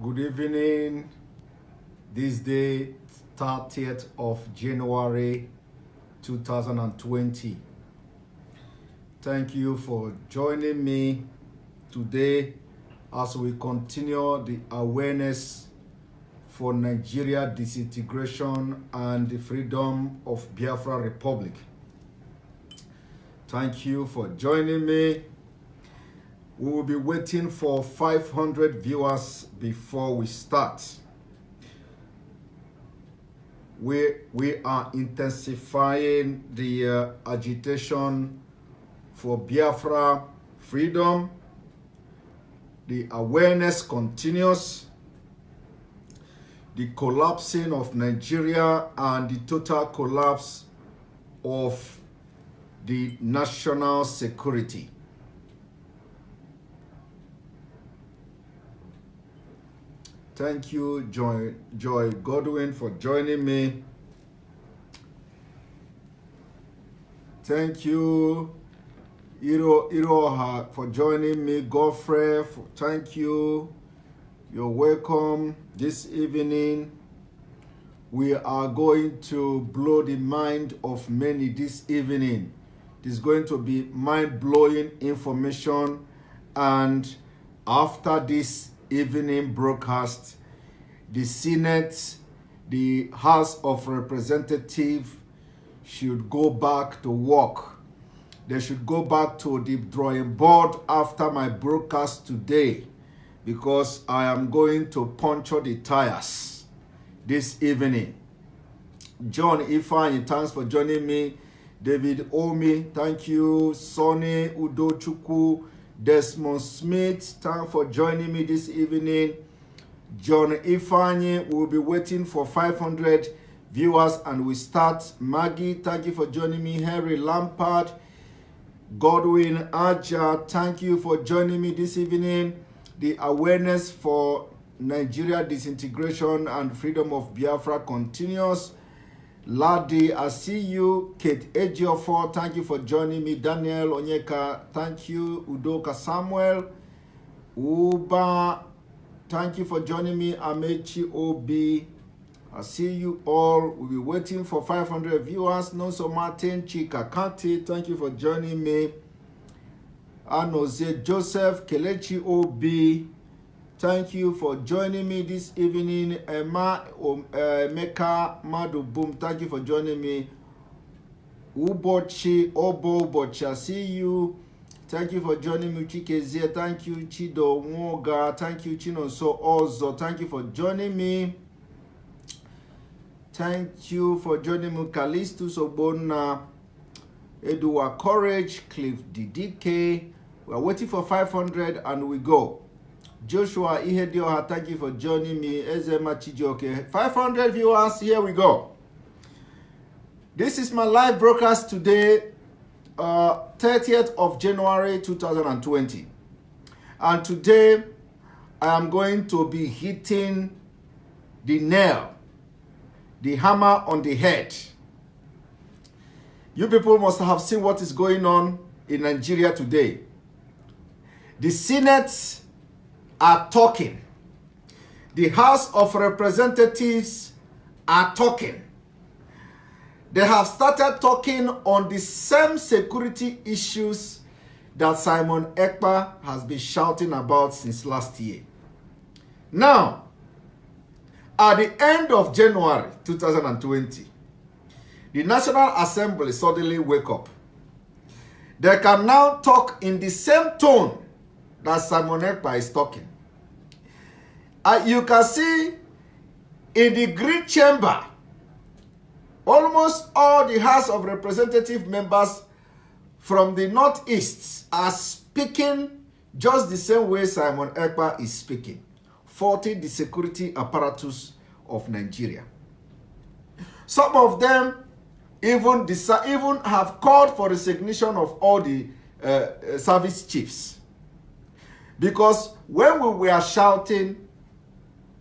Good evening. This day, 30th of January 2020. Thank you for joining me today as we continue the awareness for Nigeria disintegration and the freedom of Biafra Republic. Thank you for joining me. We will be waiting for 500 viewers before we start. We are intensifying the agitation for Biafra freedom. The awareness continues. The collapsing of Nigeria and the total collapse of the national security. Thank you, Joy Godwin, for joining me. Thank you, Iroha, for joining me. Godfrey, thank you. You're welcome this evening. We are going to blow the mind of many this evening. It is going to be mind-blowing information, and after this evening broadcast, the Senate, the House of Representatives should go back to work. They should go back to the drawing board after my broadcast today, because I am going to puncture the tires this evening. John Ifeanyi, thanks for joining me. David Omi, thank you. Sonny Udochukwu, Desmond Smith, thanks for joining me this evening. John Ifeanyi, we'll be waiting for 500 viewers and we start. Maggie, thank you for joining me. Harry Lampard, Godwin Aja, thank you for joining me this evening. The awareness for Nigeria disintegration and freedom of Biafra continues. Ladi, I see you. Kate Ejiofor, thank you for joining me. Daniel Onyeka, thank you. Udoka Samuel. Uba, thank you for joining me. Amechi Obi, I see you all. We'll be waiting for 500 viewers. Nonso Martin, Chika Kati, thank you for joining me. Anoze Joseph, Kelechi Obi, thank you for joining me this evening. Emeka Madubum, thank you for joining me. Ubochi, Obo Ubochi, I see you. Thank you for joining me. Chikezie, thank you. Chido Mwoga, thank you. Chinonso Ozo, thank you for joining me. Thank you for joining me. Kalistus Obona, Edua Courage, Cliff DDK. We are waiting for 500 and we go. Joshua Ihedioha, thank you for joining me. Ezema Chijoke. 500 viewers, here we go. This is my live broadcast today, 30th of January 2020. And today, I am going to be hitting the nail, the hammer on the head. You people must have seen what is going on in Nigeria today. The Senate are talking. The House of Representatives are talking. They have started talking on the same security issues that Simon Ekpa has been shouting about since last year. Now, at the end of January 2020, the National Assembly suddenly wake up. They can now talk in the same tone that Simon Ekpa is talking. You can see in the Green Chamber, almost all the House of Representative members from the Northeast are speaking just the same way Simon Ekpa is speaking, faulting the security apparatus of Nigeria. Some of them even have called for resignation of all the service chiefs. Because when we were shouting,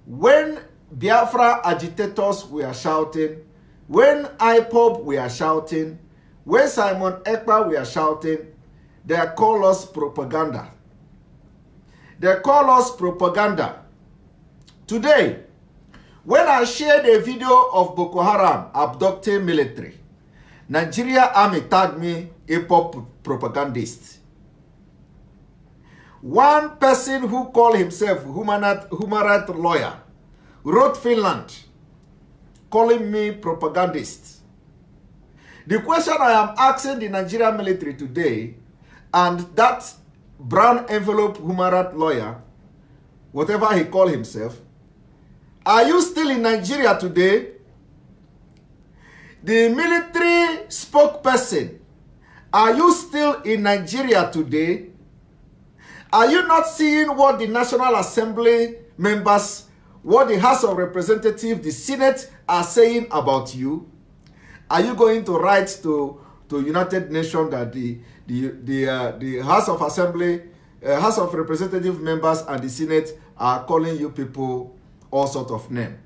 when Biafra agitators were shouting, when IPOB were shouting, when Simon Ekpa were shouting, they call us propaganda. They call us propaganda. Today, when I shared a video of Boko Haram abducting military, Nigeria Army tagged me Ekpa propagandist. One person who called himself human rights lawyer wrote Finland, calling me propagandist. The question I am asking the Nigerian military today, and that brown envelope human rights lawyer, whatever he called himself, are you still in Nigeria today? The military spokesperson, are you still in Nigeria today? Are you not seeing what the National Assembly members, what the House of Representatives, the Senate are saying about you? Are you going to write to United Nations that the House of Assembly, House of Representative members and the Senate are calling you people all sorts of names?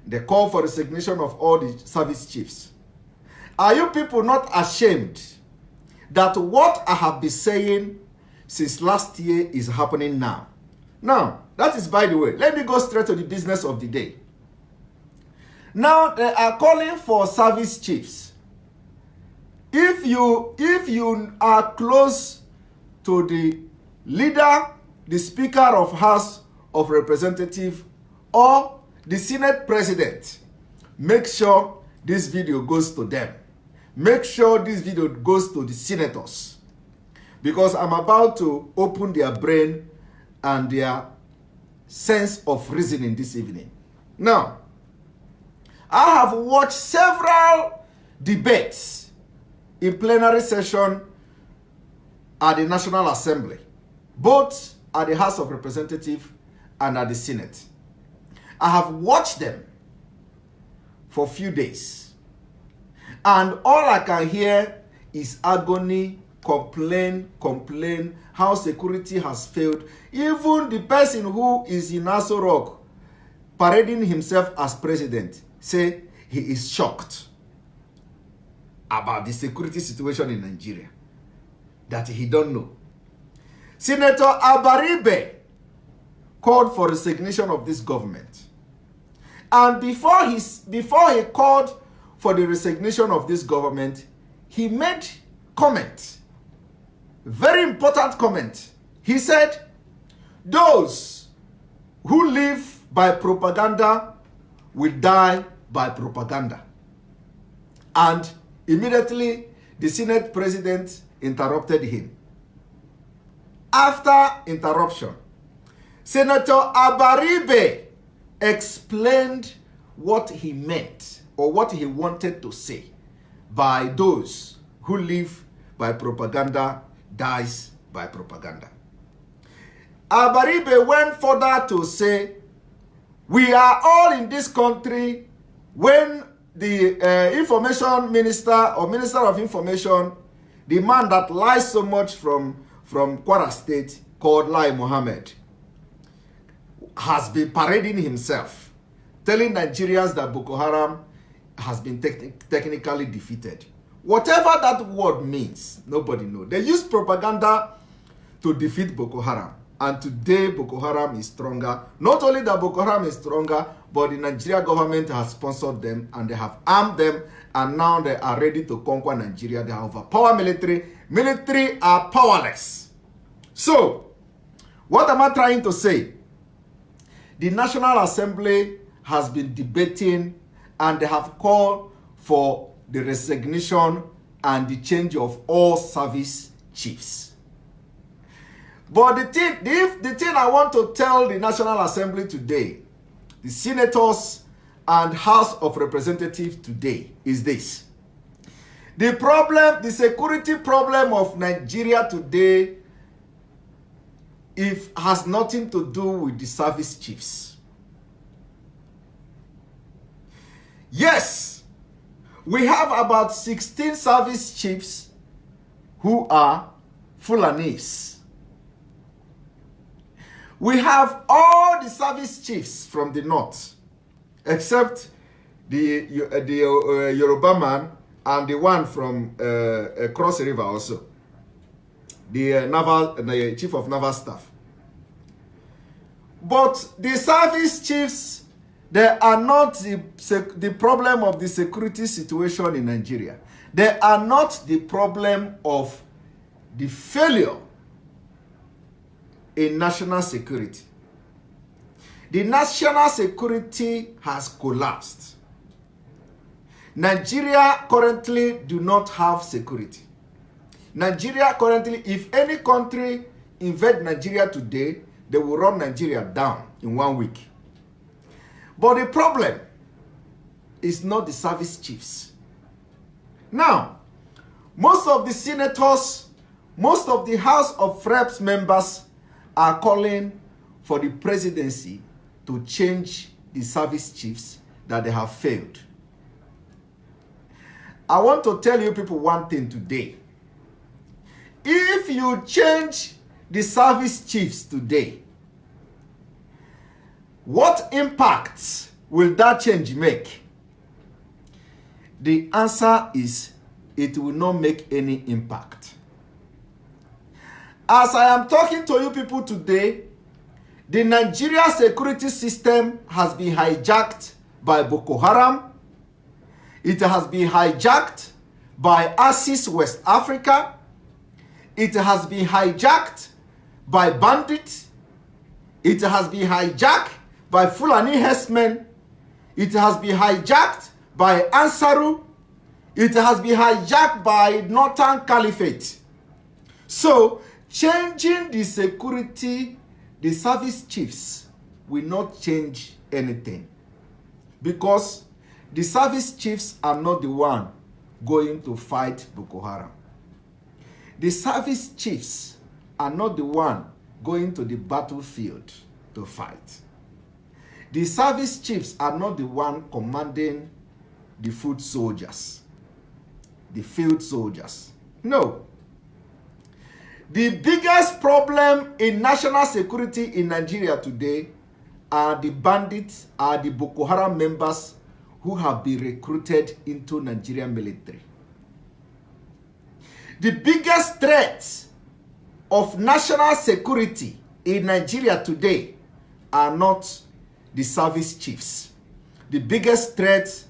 They call for resignation of all the service chiefs. Are you people not ashamed that what I have been saying since last year is happening now? Now, that is by the way. Let me go straight to the business of the day. Now, they are calling for service chiefs. If you are close to the leader, the Speaker of House of Representatives, or the Senate President, make sure this video goes to them. Make sure this video goes to the senators. Because I'm about to open their brain and their sense of reasoning this evening. Now, I have watched several debates in plenary session at the National Assembly, both at the House of Representatives and at the Senate. I have watched them for a few days. And all I can hear is agony, complain, how security has failed. Even the person who is in Aso Rock parading himself as president say he is shocked about the security situation in Nigeria, that he don't know. Senator Abaribe called for resignation of this government. And before he called for the resignation of this government, he made comment, very important comment. He said, those who live by propaganda will die by propaganda. And immediately, the Senate President interrupted him. After interruption, Senator Abaribe explained what he meant or what he wanted to say by those who live by propaganda dies by propaganda. Abaribe went further to say, we are all in this country. When the information minister or minister of information, the man that lies so much from Kwara State, called Lai Mohammed, has been parading himself, telling Nigerians that Boko Haram has been technically defeated. Whatever that word means, nobody knows. They use propaganda to defeat Boko Haram. And today, Boko Haram is stronger. Not only that Boko Haram is stronger, but the Nigeria government has sponsored them and they have armed them, and now they are ready to conquer Nigeria. They have overpowered military. Military are powerless. So, what am I trying to say? The National Assembly has been debating and they have called for the resignation and the change of all service chiefs. But the thing I want to tell the National Assembly today, the senators and House of Representatives today, is this. The problem, the security problem of Nigeria today, has nothing to do with the service chiefs. Yes, we have about 16 service chiefs who are Fulanis. We have all the service chiefs from the north, except the Yoruba man and the one from Cross River also, the chief of naval staff. But the service chiefs, they are not the problem of the security situation in Nigeria. They are not the problem of the failure in national security. The national security has collapsed. Nigeria currently do not have security. Nigeria currently, if any country invade Nigeria today, they will run Nigeria down in 1 week. But the problem is not the service chiefs. Now, most of the senators, most of the House of Reps members are calling for the presidency to change the service chiefs that they have failed. I want to tell you people one thing today. If you change the service chiefs today, what impact will that change make? The answer is it will not make any impact. As I am talking to you people today, the Nigeria security system has been hijacked by Boko Haram. It has been hijacked by ISIS West Africa. It has been hijacked by bandits. It has been hijacked by Fulani herdsmen. It has been hijacked by Ansaru. It has been hijacked by Northern Caliphate. So, changing the security, the service chiefs will not change anything. Because the service chiefs are not the one going to fight Boko Haram. The service chiefs are not the one going to the battlefield to fight. The service chiefs are not the one commanding the foot soldiers, the field soldiers. No. The biggest problem in national security in Nigeria today are the bandits, are the Boko Haram members who have been recruited into Nigerian military. The biggest threat of national security in Nigeria today are not the service chiefs. The biggest threats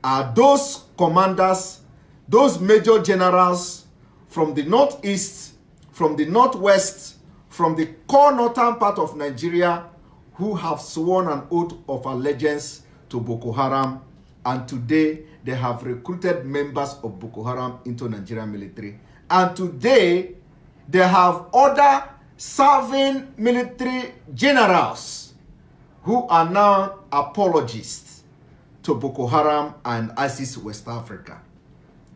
are those commanders, those major generals from the northeast, from the northwest, from the core northern part of Nigeria who have sworn an oath of allegiance to Boko Haram, and today they have recruited members of Boko Haram into Nigerian military. And today they have other serving military generals who are now apologists to Boko Haram and ISIS West Africa.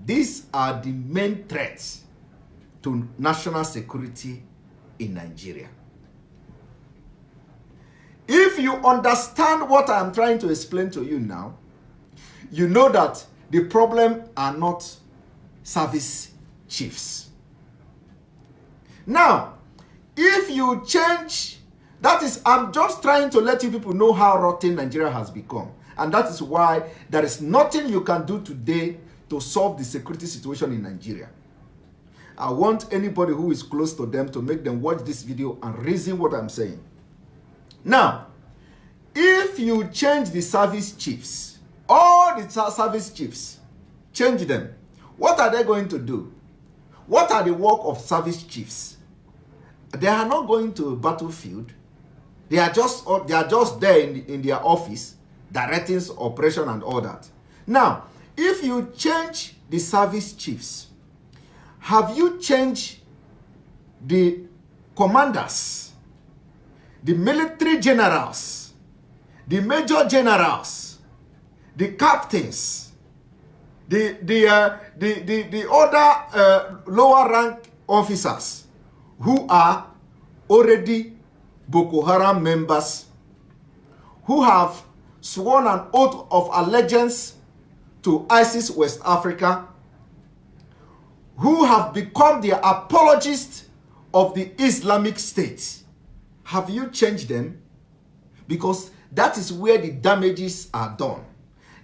These are the main threats to national security in Nigeria. If you understand what I am trying to explain to you now, you know that the problem are not service chiefs. Now, if you change, that is, I'm just trying to let you people know how rotten Nigeria has become. And that is why there is nothing you can do today to solve the security situation in Nigeria. I want anybody who is close to them to make them watch this video and reason what I'm saying. Now, if you change the service chiefs, all the service chiefs, change them, what are they going to do? What are the work of service chiefs? They are not going to a battlefield. They are just there in their office, directing operation and all that. Now, if you change the service chiefs, have you changed the commanders, the military generals, the major generals, the captains, the other lower rank officers who are already Boko Haram members, who have sworn an oath of allegiance to ISIS West Africa, who have become the apologists of the Islamic State? Have you changed them? Because that is where the damages are done.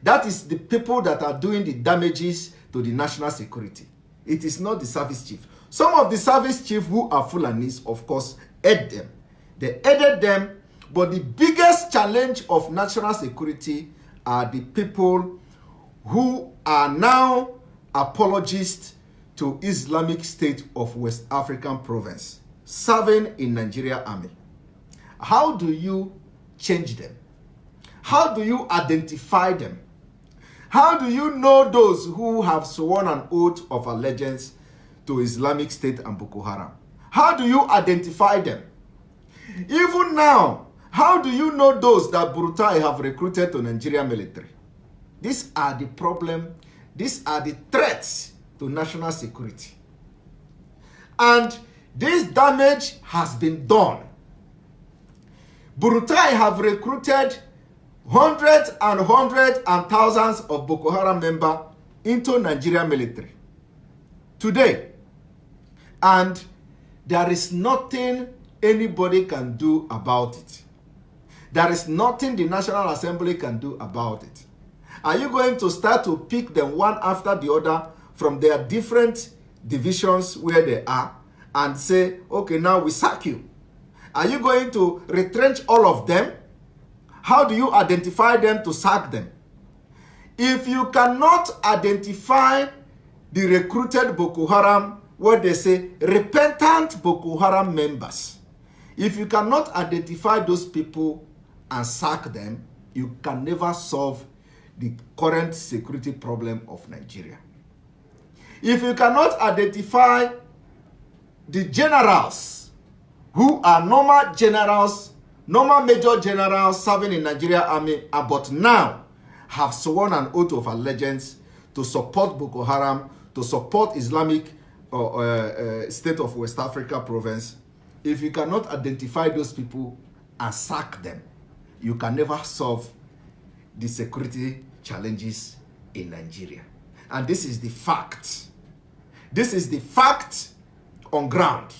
That is the people that are doing the damages to the national security. It is not the service chief. Some of the service chiefs who are Fulanis, of course, aid them. They aided them But the biggest challenge of national security are the people who are now apologists to Islamic State of West African Province, serving in Nigeria Army. How do you change them? How do you identify them? How do you know those who have sworn an oath of allegiance to Islamic State and Boko Haram? How do you identify them? Even now, how do you know those that Burutai have recruited to Nigerian military? These are the problem. These are the threats to national security. And this damage has been done. Burutai have recruited hundreds and thousands of Boko Haram members into Nigerian military today. And there is nothing anybody can do about it. There is nothing the National Assembly can do about it. Are you going to start to pick them one after the other from their different divisions where they are and say, okay, now we sack you? Are you going to retrench all of them? How do you identify them to sack them? If you cannot identify the recruited Boko Haram, where they say repentant Boko Haram members, if you cannot identify those people and sack them, you can never solve the current security problem of Nigeria. If you cannot identify the generals who are normal generals, normal major generals serving in Nigeria Army, but now have sworn an oath of allegiance to support Boko Haram, to support Islamic State of West Africa Province, if you cannot identify those people and sack them, you can never solve the security challenges in Nigeria. And this is the fact. This is the fact on ground.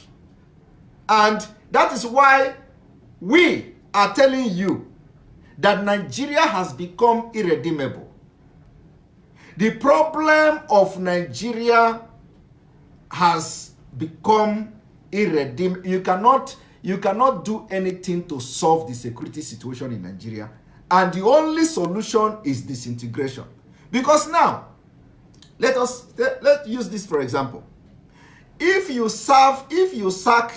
And that is why we are telling you that Nigeria has become irredeemable. The problem of Nigeria has become irredeemable. You cannot do anything to solve the security situation in Nigeria. And the only solution is disintegration. Because now, let's use this for example. If you sack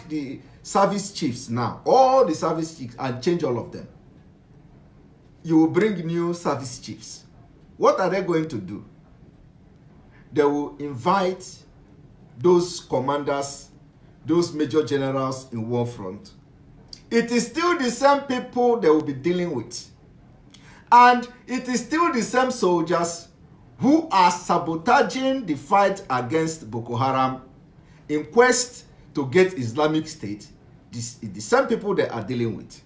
the service chiefs now, all the service chiefs, and change all of them, you will bring new service chiefs. What are they going to do? They will invite those commanders, those major generals in war front. It is still the same people they will be dealing with. And it is still the same soldiers who are sabotaging the fight against Boko Haram in quest to get Islamic State. This is the same people they are dealing with.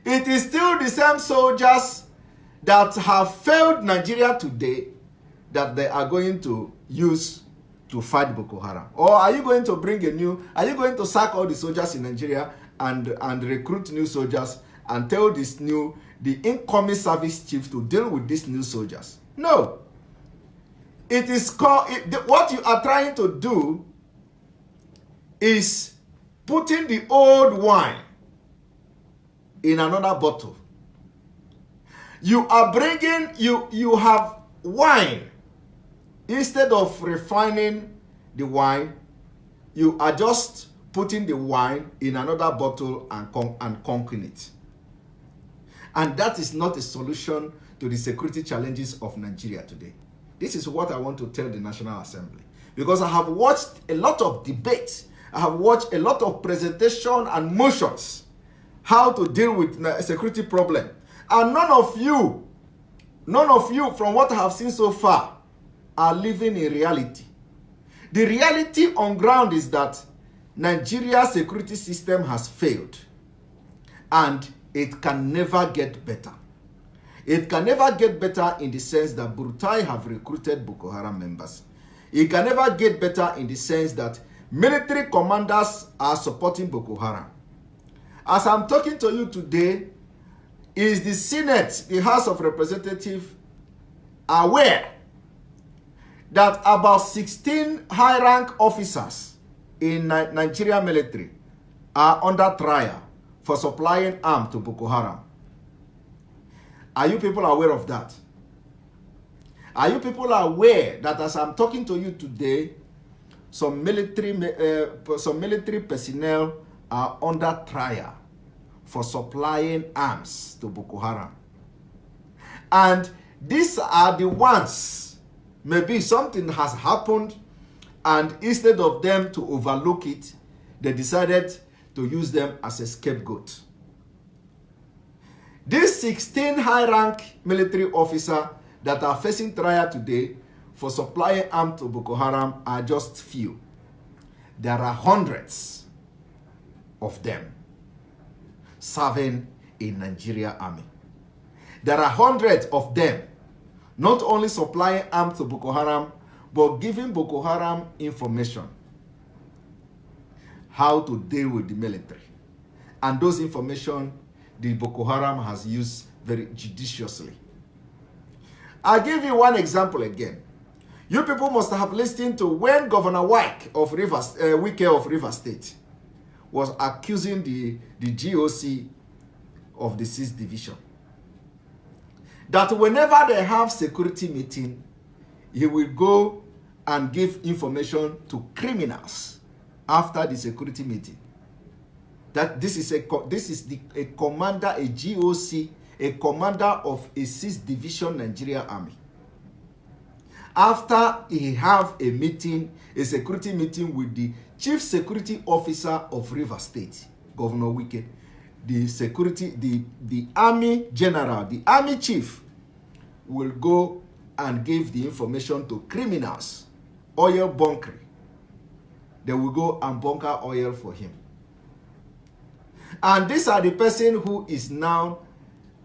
It is still the same soldiers that have failed Nigeria today that they are going to use to fight Boko Haram. Or are you going to are you going to sack all the soldiers in Nigeria and recruit new soldiers and tell the incoming service chief to deal with these new soldiers? No. It is called, what you are trying to do is putting the old wine in another bottle. You are bringing, you have wine. Instead of refining the wine, you are just putting the wine in another bottle and conking it. And that is not a solution to the security challenges of Nigeria today. This is what I want to tell the National Assembly. Because I have watched a lot of debates. I have watched a lot of presentation and motions how to deal with a security problem. And none of you, from what I have seen so far, are living in reality. The reality on ground is that Nigeria's security system has failed. And it can never get better. It can never get better in the sense that Burutai have recruited Boko Haram members. It can never get better in the sense that military commanders are supporting Boko Haram. As I'm talking to you today, is the Senate, the House of Representatives, aware that about 16 high-rank officers in Nigeria military are under trial for supplying arms to Boko Haram. Are you people aware of that? Are you people aware that as I'm talking to you today, some military personnel are under trial for supplying arms to Boko Haram? And these are the ones, maybe something has happened, and instead of them to overlook it, they decided to use them as a scapegoat. These 16 high-rank military officers that are facing trial today for supplying arms to Boko Haram are just few. There are hundreds of them serving in Nigeria Army. There are hundreds of them not only supplying arms to Boko Haram, but giving Boko Haram information how to deal with the military. And those information the Boko Haram has used very judiciously. I'll give you one example again. You people must have listened to when Governor Wike of Rivers State was accusing the GOC of the 6th Division that whenever they have security meeting, he will go and give information to criminals after the security meeting. That this is a commander, a GOC, a commander of a 6th Division Nigeria Army. After he have a meeting, a security meeting with the Chief Security Officer of Rivers State, Governor Wike, the Army General, the Army Chief will go and give the information to criminals, oil bunkering. They will go and bunker oil for him. And these are the person who is now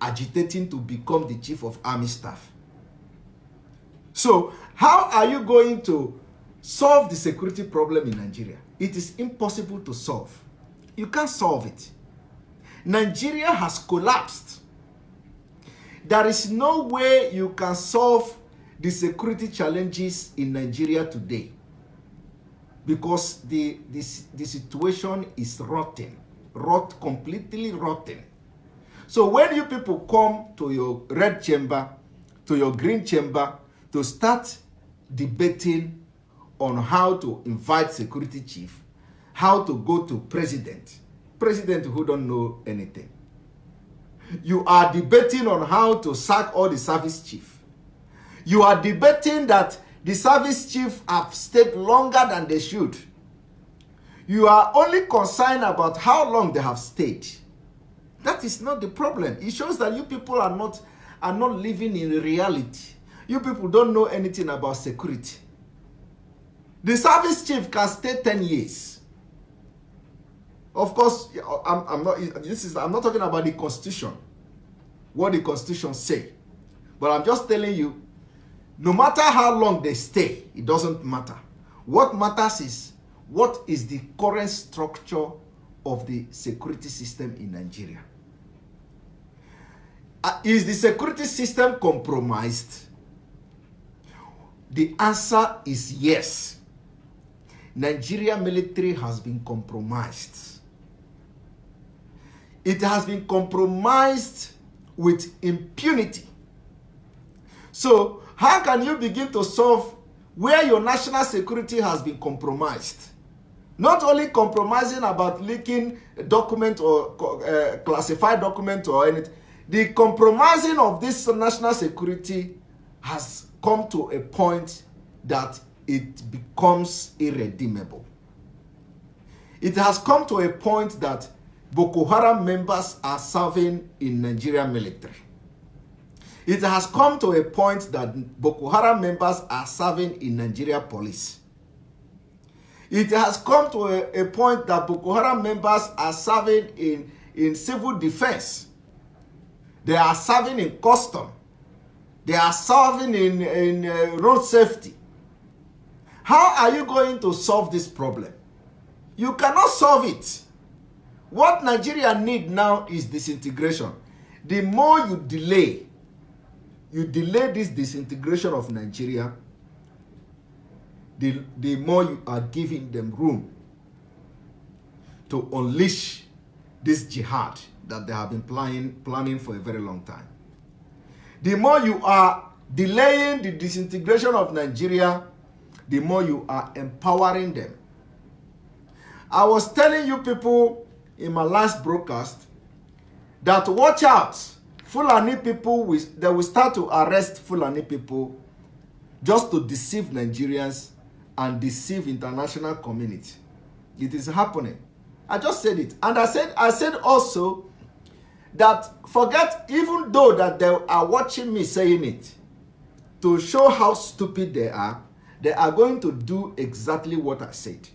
agitating to become the Chief of Army Staff. So, how are you going to solve the security problem in Nigeria? It is impossible to solve. You can't solve it. Nigeria has collapsed. There is no way you can solve the security challenges in Nigeria today, because the situation is rotten. Completely rotten. So when you people come to your red chamber, to your green chamber, to start debating on how to invite security chief, how to go to president who don't know anything. You are debating on how to sack all the service chief. You are debating that the service chief have stayed longer than they should. You are only concerned about how long they have stayed. That is not the problem. It shows that you people are not living in reality. You people don't know anything about security. The service chief can stay 10 years. Of course, I'm not talking about the Constitution, what the Constitution say. But I'm just telling you, no matter how long they stay, it doesn't matter. What matters is, what is the current structure of the security system in Nigeria? Is the security system compromised? The answer is yes. Nigeria military has been compromised. It has been compromised with impunity. So, how can you begin to solve where your national security has been compromised? Not only compromising about leaking a document or classified document or anything. The compromising of this national security has come to a point that it becomes irredeemable. It has come to a point that Boko Haram members are serving in Nigerian military. It has come to a point that Boko Haram members are serving in Nigeria police. It has come to a point that Boko Haram members are serving in civil defense. They are serving in custom. They are serving in road safety. How are you going to solve this problem? You cannot solve it. What Nigeria need now is disintegration. The more you delay this disintegration of Nigeria, the more you are giving them room to unleash this jihad that they have been planning for a very long time. The more you are delaying the disintegration of Nigeria, the more you are empowering them. I was telling you people in my last broadcast that watch out. Fulani people, they will start to arrest Fulani people just to deceive Nigerians and deceive international community. It is happening. I just said it. And I said also that forget, even though that they are watching me saying it, to show how stupid they are going to do exactly what I said.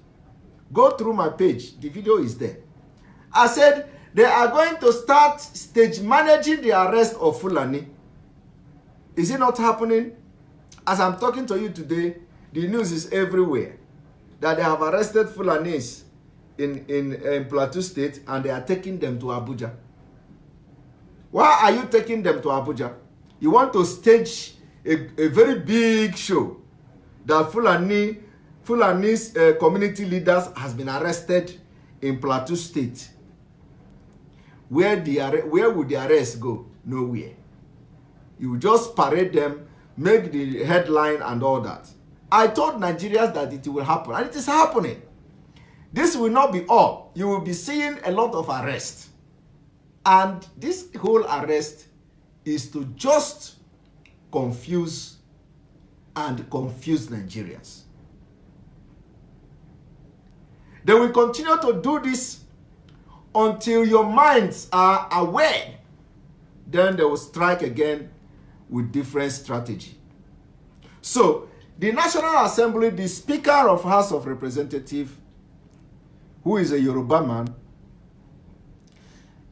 Go through my page. The video is there. I said they are going to start stage managing the arrest of Fulani. Is it not happening? As I'm talking to you today, the news is everywhere that they have arrested Fulanis in Plateau State and they are taking them to Abuja. Why are you taking them to Abuja? You want to stage a very big show that Fulani's community leaders has been arrested in Plateau State. Where would the arrest go? Nowhere. You just parade them, make the headline and all that. I told Nigerians that it will happen, and it is happening. This will not be all. You will be seeing a lot of arrests. And this whole arrest is to just confuse Nigerians. They will continue to do this until your minds are aware. Then they will strike again with different strategy. So, the National Assembly, the Speaker of House of Representatives, who is a Yoruba man,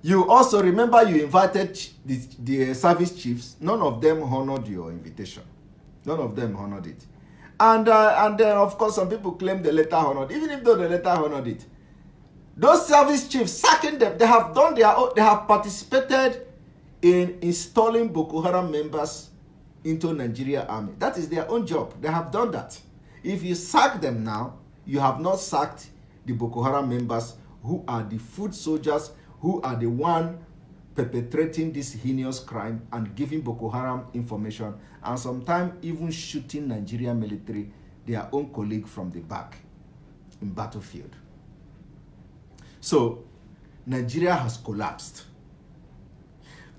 you also remember you invited the service chiefs. None of them honored your invitation. None of them honored it. And then, of course, some people claim the letter honored. Even if though the letter honored it, those service chiefs, sacking them, they have done their own, they have participated in installing Boko Haram members into Nigeria army. That is their own job. They have done that. If you sack them now, you have not sacked the Boko Haram members who are the foot soldiers, who are the one perpetrating this heinous crime and giving Boko Haram information and sometimes even shooting Nigerian military, their own colleague from the back in battlefield. So, Nigeria has collapsed.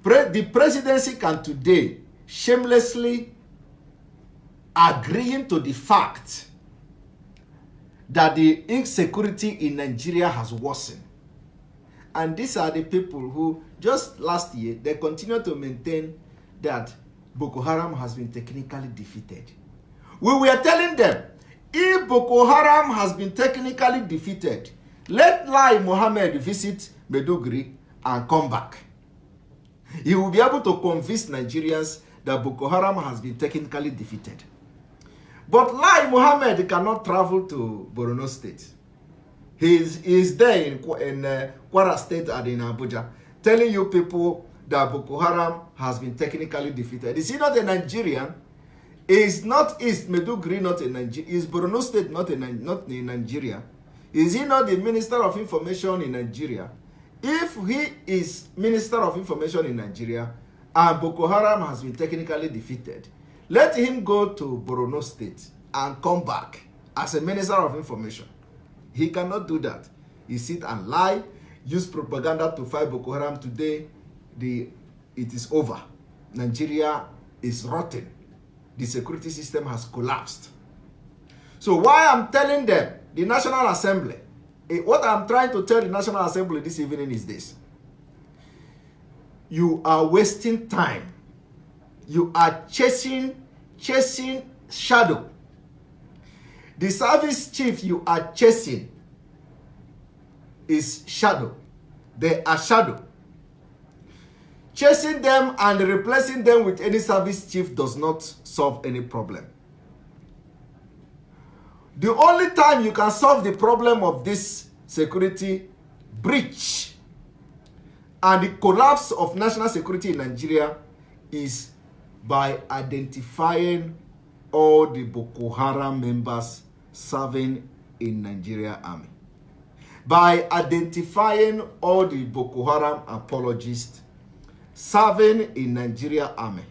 The presidency can today shamelessly agreeing to the fact that the insecurity in Nigeria has worsened. And these are the people who, just last year, they continue to maintain that Boko Haram has been technically defeated. We were telling them, if Boko Haram has been technically defeated, let Lai Mohammed visit Maiduguri and come back. He will be able to convince Nigerians that Boko Haram has been technically defeated. But Lai Mohammed cannot travel to Borno State. He is there in Kwara State and in Abuja, telling you people that Boko Haram has been technically defeated. Is he not a Nigerian? Is not East Maiduguri not a Nigeria? Is Borno State not in Nigeria? Is he not the Minister of Information in Nigeria? If he is Minister of Information in Nigeria and Boko Haram has been technically defeated, let him go to Borno State and come back as a Minister of Information. He cannot do that. He sit and lie, use propaganda to fight Boko Haram. Today, it is over. Nigeria is rotten. The security system has collapsed. So why I'm telling them, the National Assembly, what I'm trying to tell the National Assembly this evening is this. You are wasting time. You are chasing shadow. The service chief you are chasing is shadow. They are shadow. Chasing them and replacing them with any service chief does not solve any problem. The only time you can solve the problem of this security breach and the collapse of national security in Nigeria is by identifying all the Boko Haram members serving in Nigeria army. by identifying all the Boko Haram apologists serving in Nigeria Army,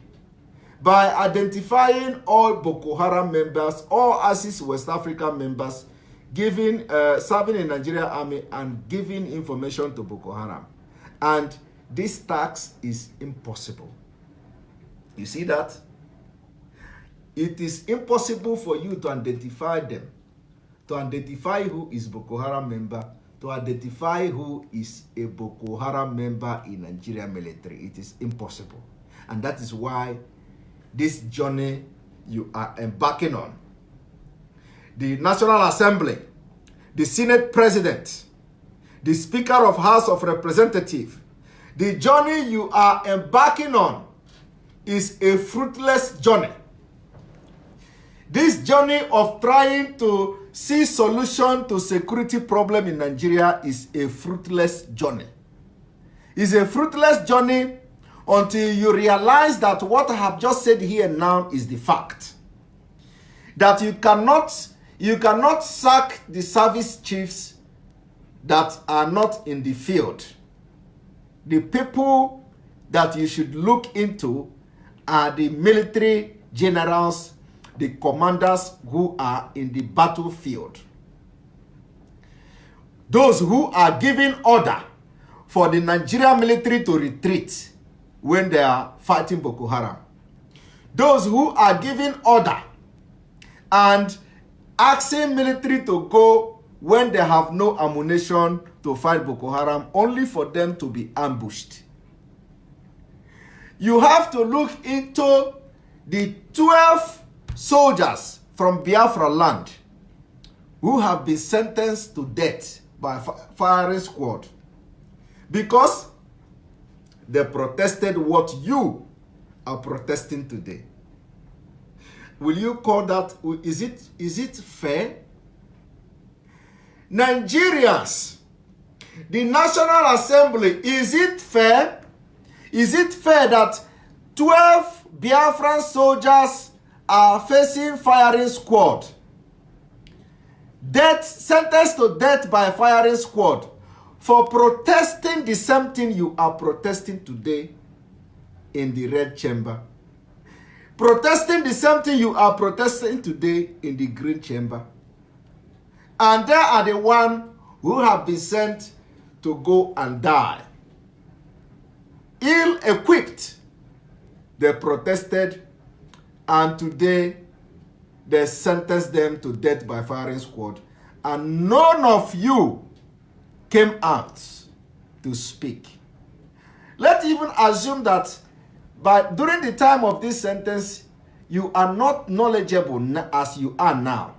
by identifying all Boko Haram members, all ISIS West African members giving serving in Nigeria Army and giving information to Boko Haram. And this task is impossible. You see that? It is impossible for you to identify them, to identify who is Boko Haram member, to identify who is a Boko Haram member in Nigerian military. It is impossible. And that is why this journey you are embarking on, the National Assembly, the Senate President, the Speaker of House of Representatives, the journey you are embarking on is a fruitless journey. This journey of trying to see solution to security problem in Nigeria is a fruitless journey. It's a fruitless journey until you realize that what I have just said here now is the fact. That you cannot sack the service chiefs that are not in the field. The people that you should look into are the military generals, the commanders who are in the battlefield. Those who are giving order for the Nigerian military to retreat when they are fighting Boko Haram. Those who are giving order and asking military to go when they have no ammunition to fight Boko Haram, only for them to be ambushed. You have to look into the 12 soldiers from Biafra land who have been sentenced to death by firing squad because they protested what you are protesting today. Will you call that, is it fair? Nigerians, the National Assembly, is it fair? Is it fair that 12 Biafran soldiers are facing firing squad? Death, sentenced to death by firing squad for protesting the same thing you are protesting today in the red chamber. Protesting the same thing you are protesting today in the green chamber. And they are the ones who have been sent to go and die. Ill-equipped, they protested, and today they sentenced them to death by firing squad. And none of you came out to speak. Let's even assume that during the time of this sentence, you are not knowledgeable as you are now.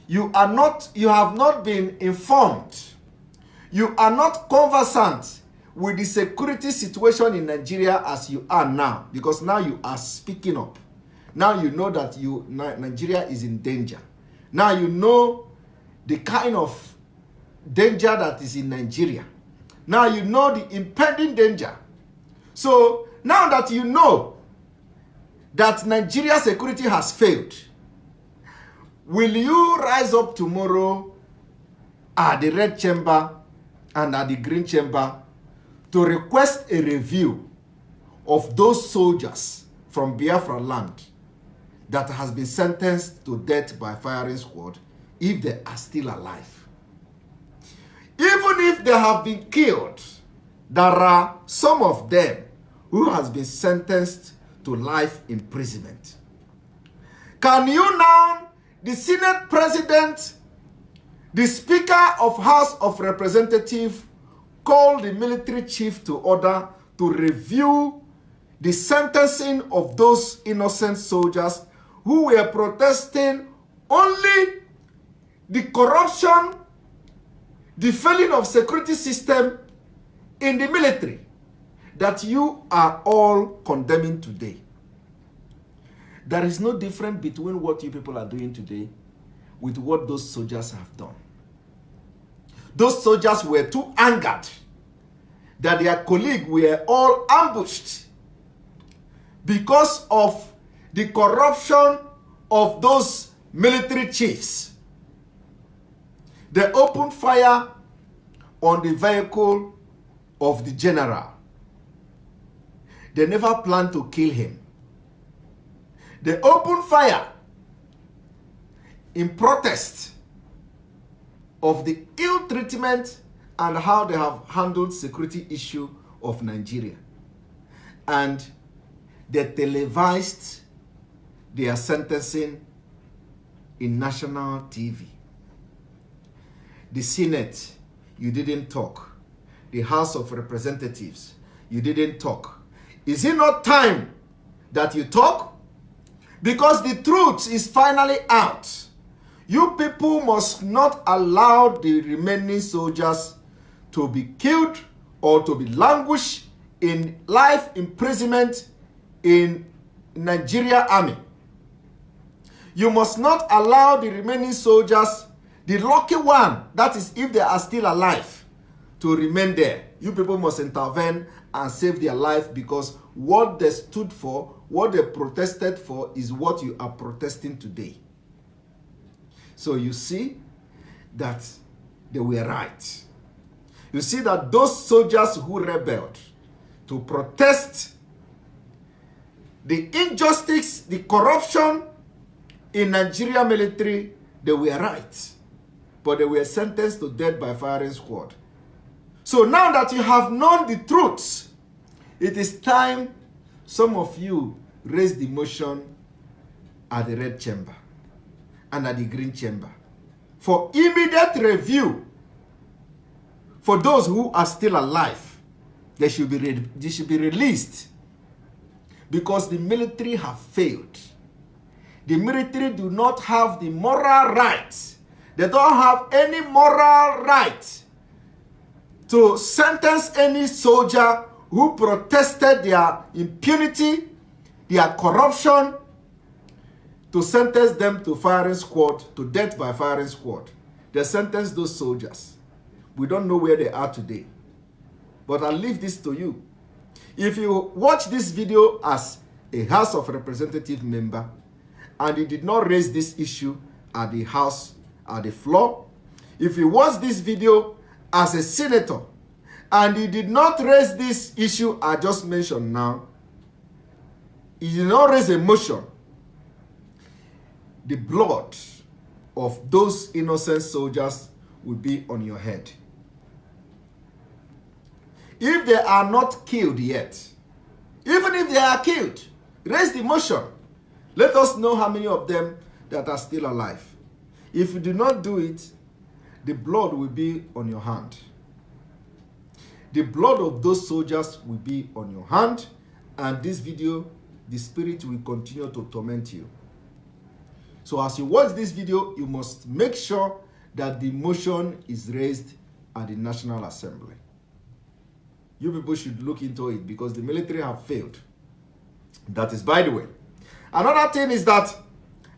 You have not been informed. You are not conversant with the security situation in Nigeria as you are now, because now you are speaking up. Now you know that Nigeria is in danger. Now you know the kind of danger that is in Nigeria. Now you know the impending danger. So now that you know that Nigeria's security has failed, will you rise up tomorrow at the red chamber and at the green chamber to request a review of those soldiers from Biafra land that has been sentenced to death by firing squad if they are still alive? Even if they have been killed, there are some of them who has been sentenced to life imprisonment. Can you now, the Senate President, the Speaker of House of Representatives, call the military chief to order to review the sentencing of those innocent soldiers who were protesting only the corruption, the failing of security system in the military that you are all condemning today? There is no difference between what you people are doing today with what those soldiers have done. Those soldiers were too angered that their colleagues were all ambushed because of the corruption of those military chiefs. They opened fire on the vehicle of the general. They never planned to kill him. They opened fire in protest of the ill treatment and how they have handled security issue of Nigeria. And they televised their sentencing in national TV. The Senate, you didn't talk. The House of Representatives, you didn't talk. Is it not time that you talk? Because the truth is finally out. You people must not allow the remaining soldiers to be killed or to be languished in life imprisonment in Nigeria Army. You must not allow the remaining soldiers, the lucky one, that is if they are still alive, to remain there. You people must intervene and save their life, because what they stood for, what they protested for, is what you are protesting today. So you see that they were right. You see that those soldiers who rebelled to protest the injustice, the corruption in Nigeria military, they were right. But they were sentenced to death by firing squad. So now that you have known the truth, it is time some of you raise the motion at the red chamber and at the green chamber for immediate review. For those who are still alive, they should be released, because the military have failed. The military do not have the moral right. They don't have any moral right to sentence any soldier who protested their impunity, their corruption, to sentence them to firing squad, to death by firing squad. They sentenced those soldiers. We don't know where they are today. But I'll leave this to you. If you watch this video as a House of Representative member, and you did not raise this issue at the House, at the floor, if you watch this video as a senator, and you did not raise this issue I just mentioned now, you did not raise a motion, the blood of those innocent soldiers will be on your head. If they are not killed yet, even if they are killed, raise the motion. Let us know how many of them that are still alive. If you do not do it, the blood will be on your hand. The blood of those soldiers will be on your hand, and this video, the spirit will continue to torment you. So as you watch this video, you must make sure that the motion is raised at the National Assembly. You people should look into it, because the military have failed. That is by the way. Another thing is that,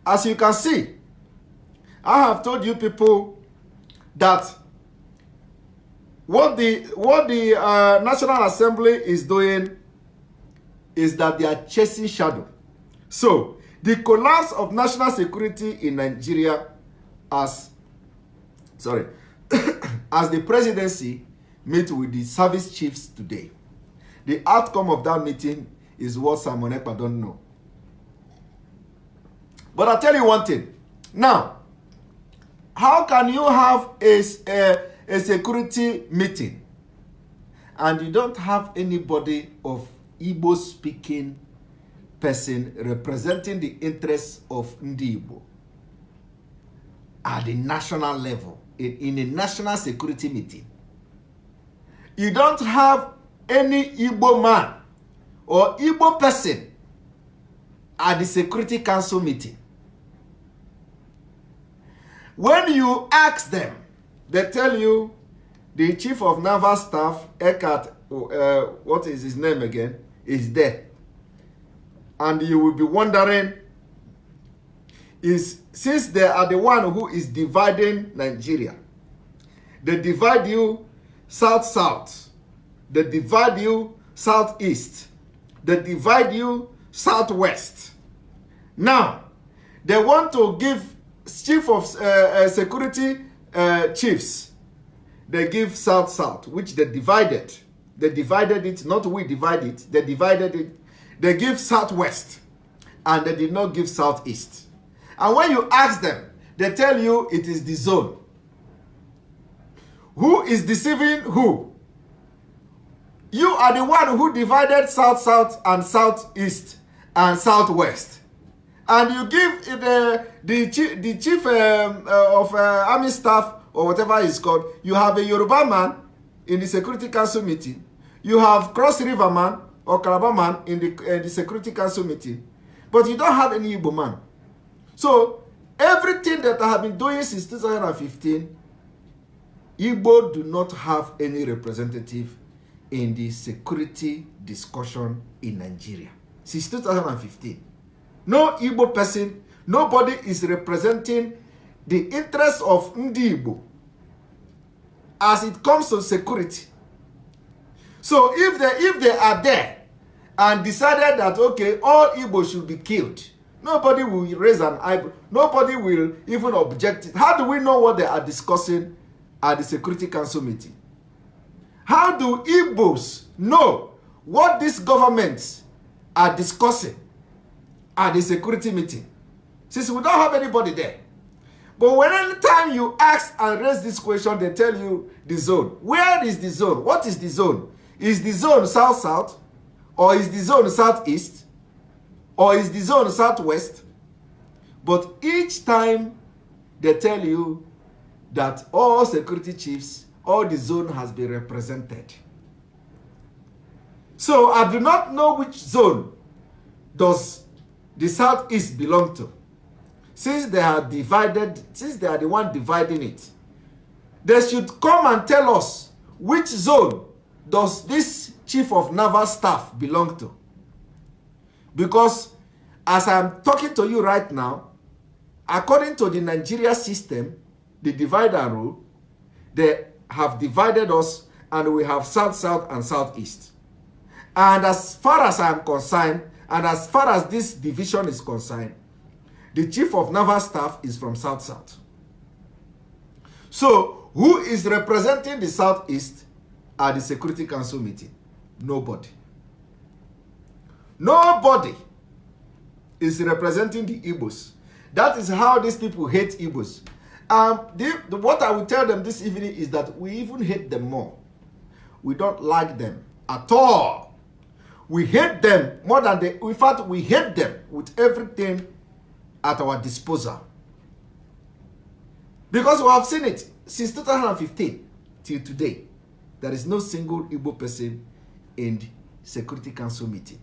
as you can see, I have told you people that what the National Assembly is doing is that they are chasing shadow. So the collapse of national security in Nigeria as the presidency meet with the service chiefs today. The outcome of that meeting is what Simon Ekpa don't know. But I'll tell you one thing. Now, how can you have a security meeting and you don't have anybody of Igbo speaking person representing the interests of Ndi Igbo at the national level in a national security meeting? You don't have any Igbo man or Igbo person at the Security Council meeting. When you ask them, they tell you the Chief of Naval Staff, Ekpa, what is his name again, is there. And you will be wondering, since they are the one who is dividing Nigeria, they divide you south-south, they divide you southeast, they divide you southwest. Now, they want to give chief of security chiefs they give South-South, which they divided. They divided it, not we divide it. They divided it. They give Southwest, and they did not give Southeast. And when you ask them, they tell you it is the zone. Who is deceiving who? You are the one who divided South-South and Southeast and Southwest. And you give the chief of army staff, or whatever it's called, you have a Yoruba man in the Security Council meeting. You have Cross River man or Calabar man in the Security Council meeting. But you don't have any Igbo man. So, everything that I have been doing since 2015, Igbo do not have any representative in the security discussion in Nigeria. Since 2015. No Igbo person, nobody is representing the interests of Ndi Igbo as it comes to security. So if they are there and decided that, okay, all Igbo should be killed, nobody will raise an eyebrow. Nobody will even object. How do we know what they are discussing at the Security Council meeting? How do Igbos know what these governments are discussing at the security meeting? Since we don't have anybody there. But when any time you ask and raise this question, they tell you the zone. Where is the zone? What is the zone? Is the zone South-South? Or is the zone Southeast? Or is the zone Southwest? But each time they tell you that all security chiefs, all the zone has been represented. So I do not know which zone does the Southeast belong to. Since they are divided, since they are the one dividing it, they should come and tell us which zone does this chief of naval staff belong to. Because as I'm talking to you right now, according to the Nigeria system, the divide and rule, they have divided us and we have South-South and Southeast. And as far as I'm concerned, and as far as this division is concerned, the chief of naval staff is from South-South. So, who is representing the Southeast at the Security Council meeting? Nobody. Nobody is representing the Igbos. That is how these people hate Igbos. What I will tell them this evening is that we even hate them more. We don't like them at all. We hate them more than they. In fact, we hate them with everything at our disposal. Because we have seen it since 2015 till today. There is no single Igbo person in the Security Council meeting.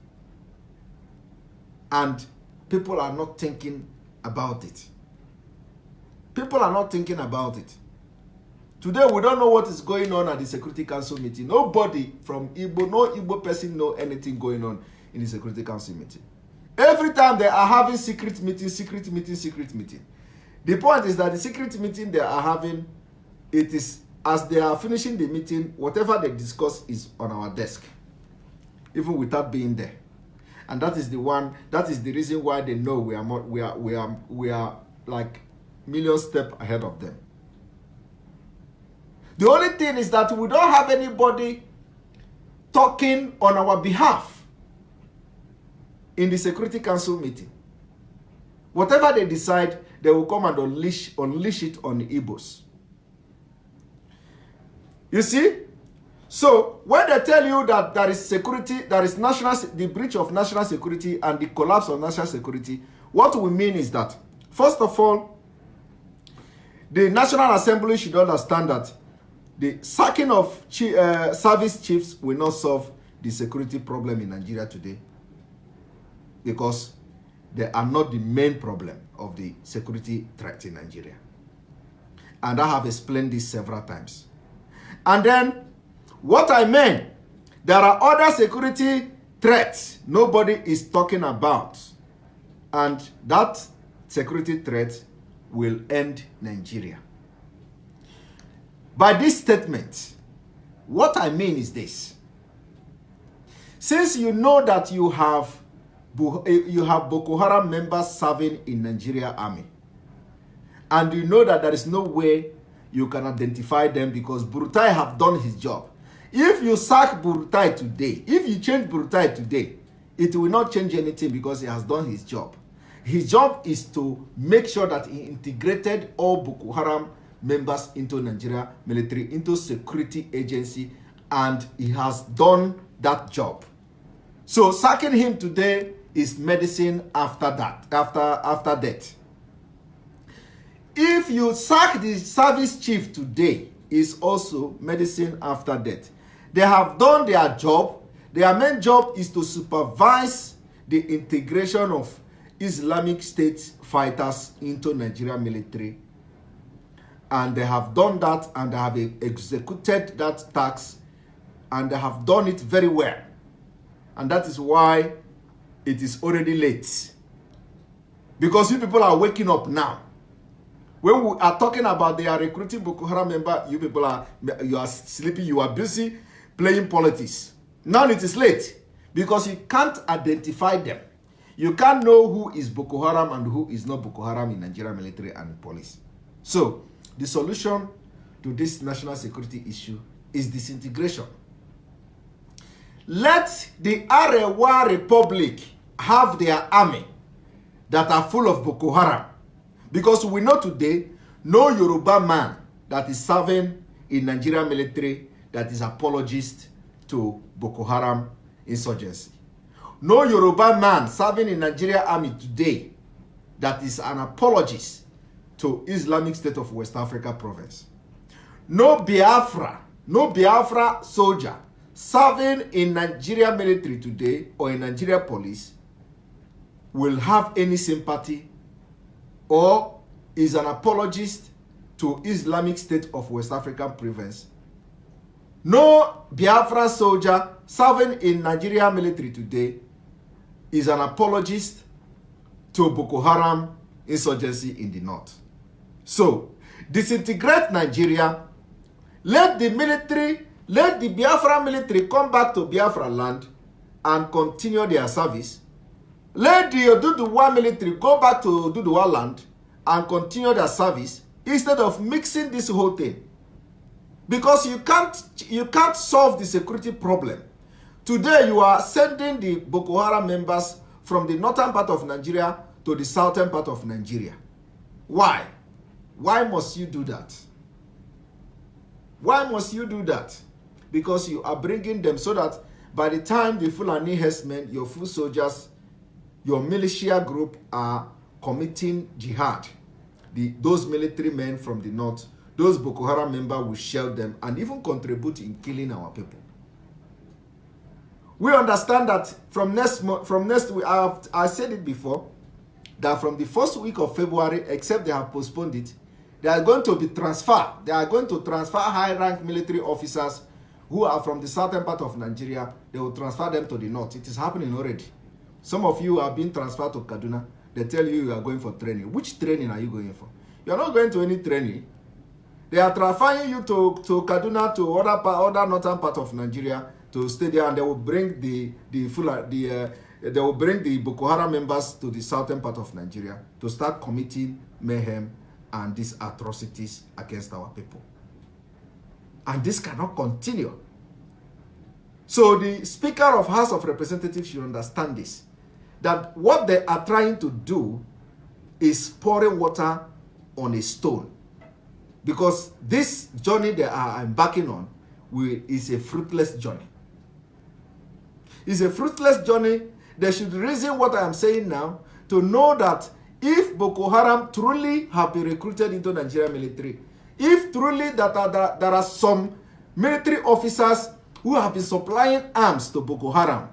And people are not thinking about it. People are not thinking about it. Today, we don't know what is going on at the Security Council meeting. Nobody from Igbo, no Igbo person know anything going on in the Security Council meeting. Every time they are having secret meeting, secret meeting, secret meeting. The point is that the secret meeting they are having, it is as they are finishing the meeting, whatever they discuss is on our desk, even without being there. And that is the reason why they know we are like million steps ahead of them. The only thing is that we don't have anybody talking on our behalf in the Security Council meeting. Whatever they decide, they will come and unleash it on the Igbos. You see? So, when they tell you that there is security, there is the breach of national security and the collapse of national security, what we mean is that, first of all, the National Assembly should understand that the sacking of service chiefs will not solve the security problem in Nigeria today, because they are not the main problem of the security threat in Nigeria. And I have explained this several times. And then, what I mean, there are other security threats nobody is talking about. And that security threat will end Nigeria. By this statement, what I mean is this. Since you know that you have Boko Haram members serving in Nigeria army, and you know that there is no way you can identify them because Burutai have done his job. If you sack Burutai today, if you change Burutai today, it will not change anything because he has done his job. His job is to make sure that he integrated all Boko Haram members into Nigeria military, into security agency, and he has done that job. So sacking him today is medicine after that, after death. If you sack the service chief today, is also medicine after death. They have done their job. Their main job is to supervise the integration of Islamic State fighters into Nigeria military. And they have done that, and they have executed that task, and they have done it very well. And that is why it is already late. Because you people are waking up now. When we are talking about they are recruiting Boko Haram member, you people are sleeping, you are busy playing politics. Now it is late because you can't identify them. You can't know who is Boko Haram and who is not Boko Haram in Nigeria military and police. So the solution to this national security issue is disintegration. Let the Arewa Republic have their army that are full of Boko Haram. Because we know today, no Yoruba man that is serving in Nigeria military that is apologist to Boko Haram insurgency. No Yoruba man serving in Nigeria army today that is an apologist to Islamic State of West Africa province. No Biafra soldier serving in Nigeria military today or in Nigeria police will have any sympathy or is an apologist to Islamic State of West African province. No Biafra soldier serving in Nigeria military today is an apologist to Boko Haram insurgency in the north. So, disintegrate Nigeria, let the military, let the Biafra military come back to Biafra land and continue their service. Let the Oduduwa military go back to Oduduwa land and continue their service instead of mixing this whole thing. Because you can't solve the security problem. Today you are sending the Boko Haram members from the northern part of Nigeria to the southern part of Nigeria. Why? Why must you do that? Why must you do that? Because you are bringing them so that by the time the Fulani herdsmen, your full soldiers, your militia group are committing jihad, those military men from the north, those Boko Haram members will shell them and even contribute in killing our people. We understand that from next week, I said it before, that from the first week of February, except they have postponed it, they are going to be transferred. They are going to transfer high-rank military officers who are from the southern part of Nigeria. They will transfer them to the north. It is happening already. Some of you are being transferred to Kaduna. They tell you are going for training. Which training are you going for? You are not going to any training. They are transferring you to Kaduna, to other northern part of Nigeria, to stay there, and they will bring the Boko Haram members to the southern part of Nigeria to start committing mayhem and these atrocities against our people. And this cannot continue. So the Speaker of House of Representatives should understand this, that what they are trying to do is pouring water on a stone. Because this journey they are embarking on is a fruitless journey. It's a fruitless journey. They should reason what I am saying now to know that if Boko Haram truly have been recruited into Nigeria military, if truly there are some military officers who have been supplying arms to Boko Haram,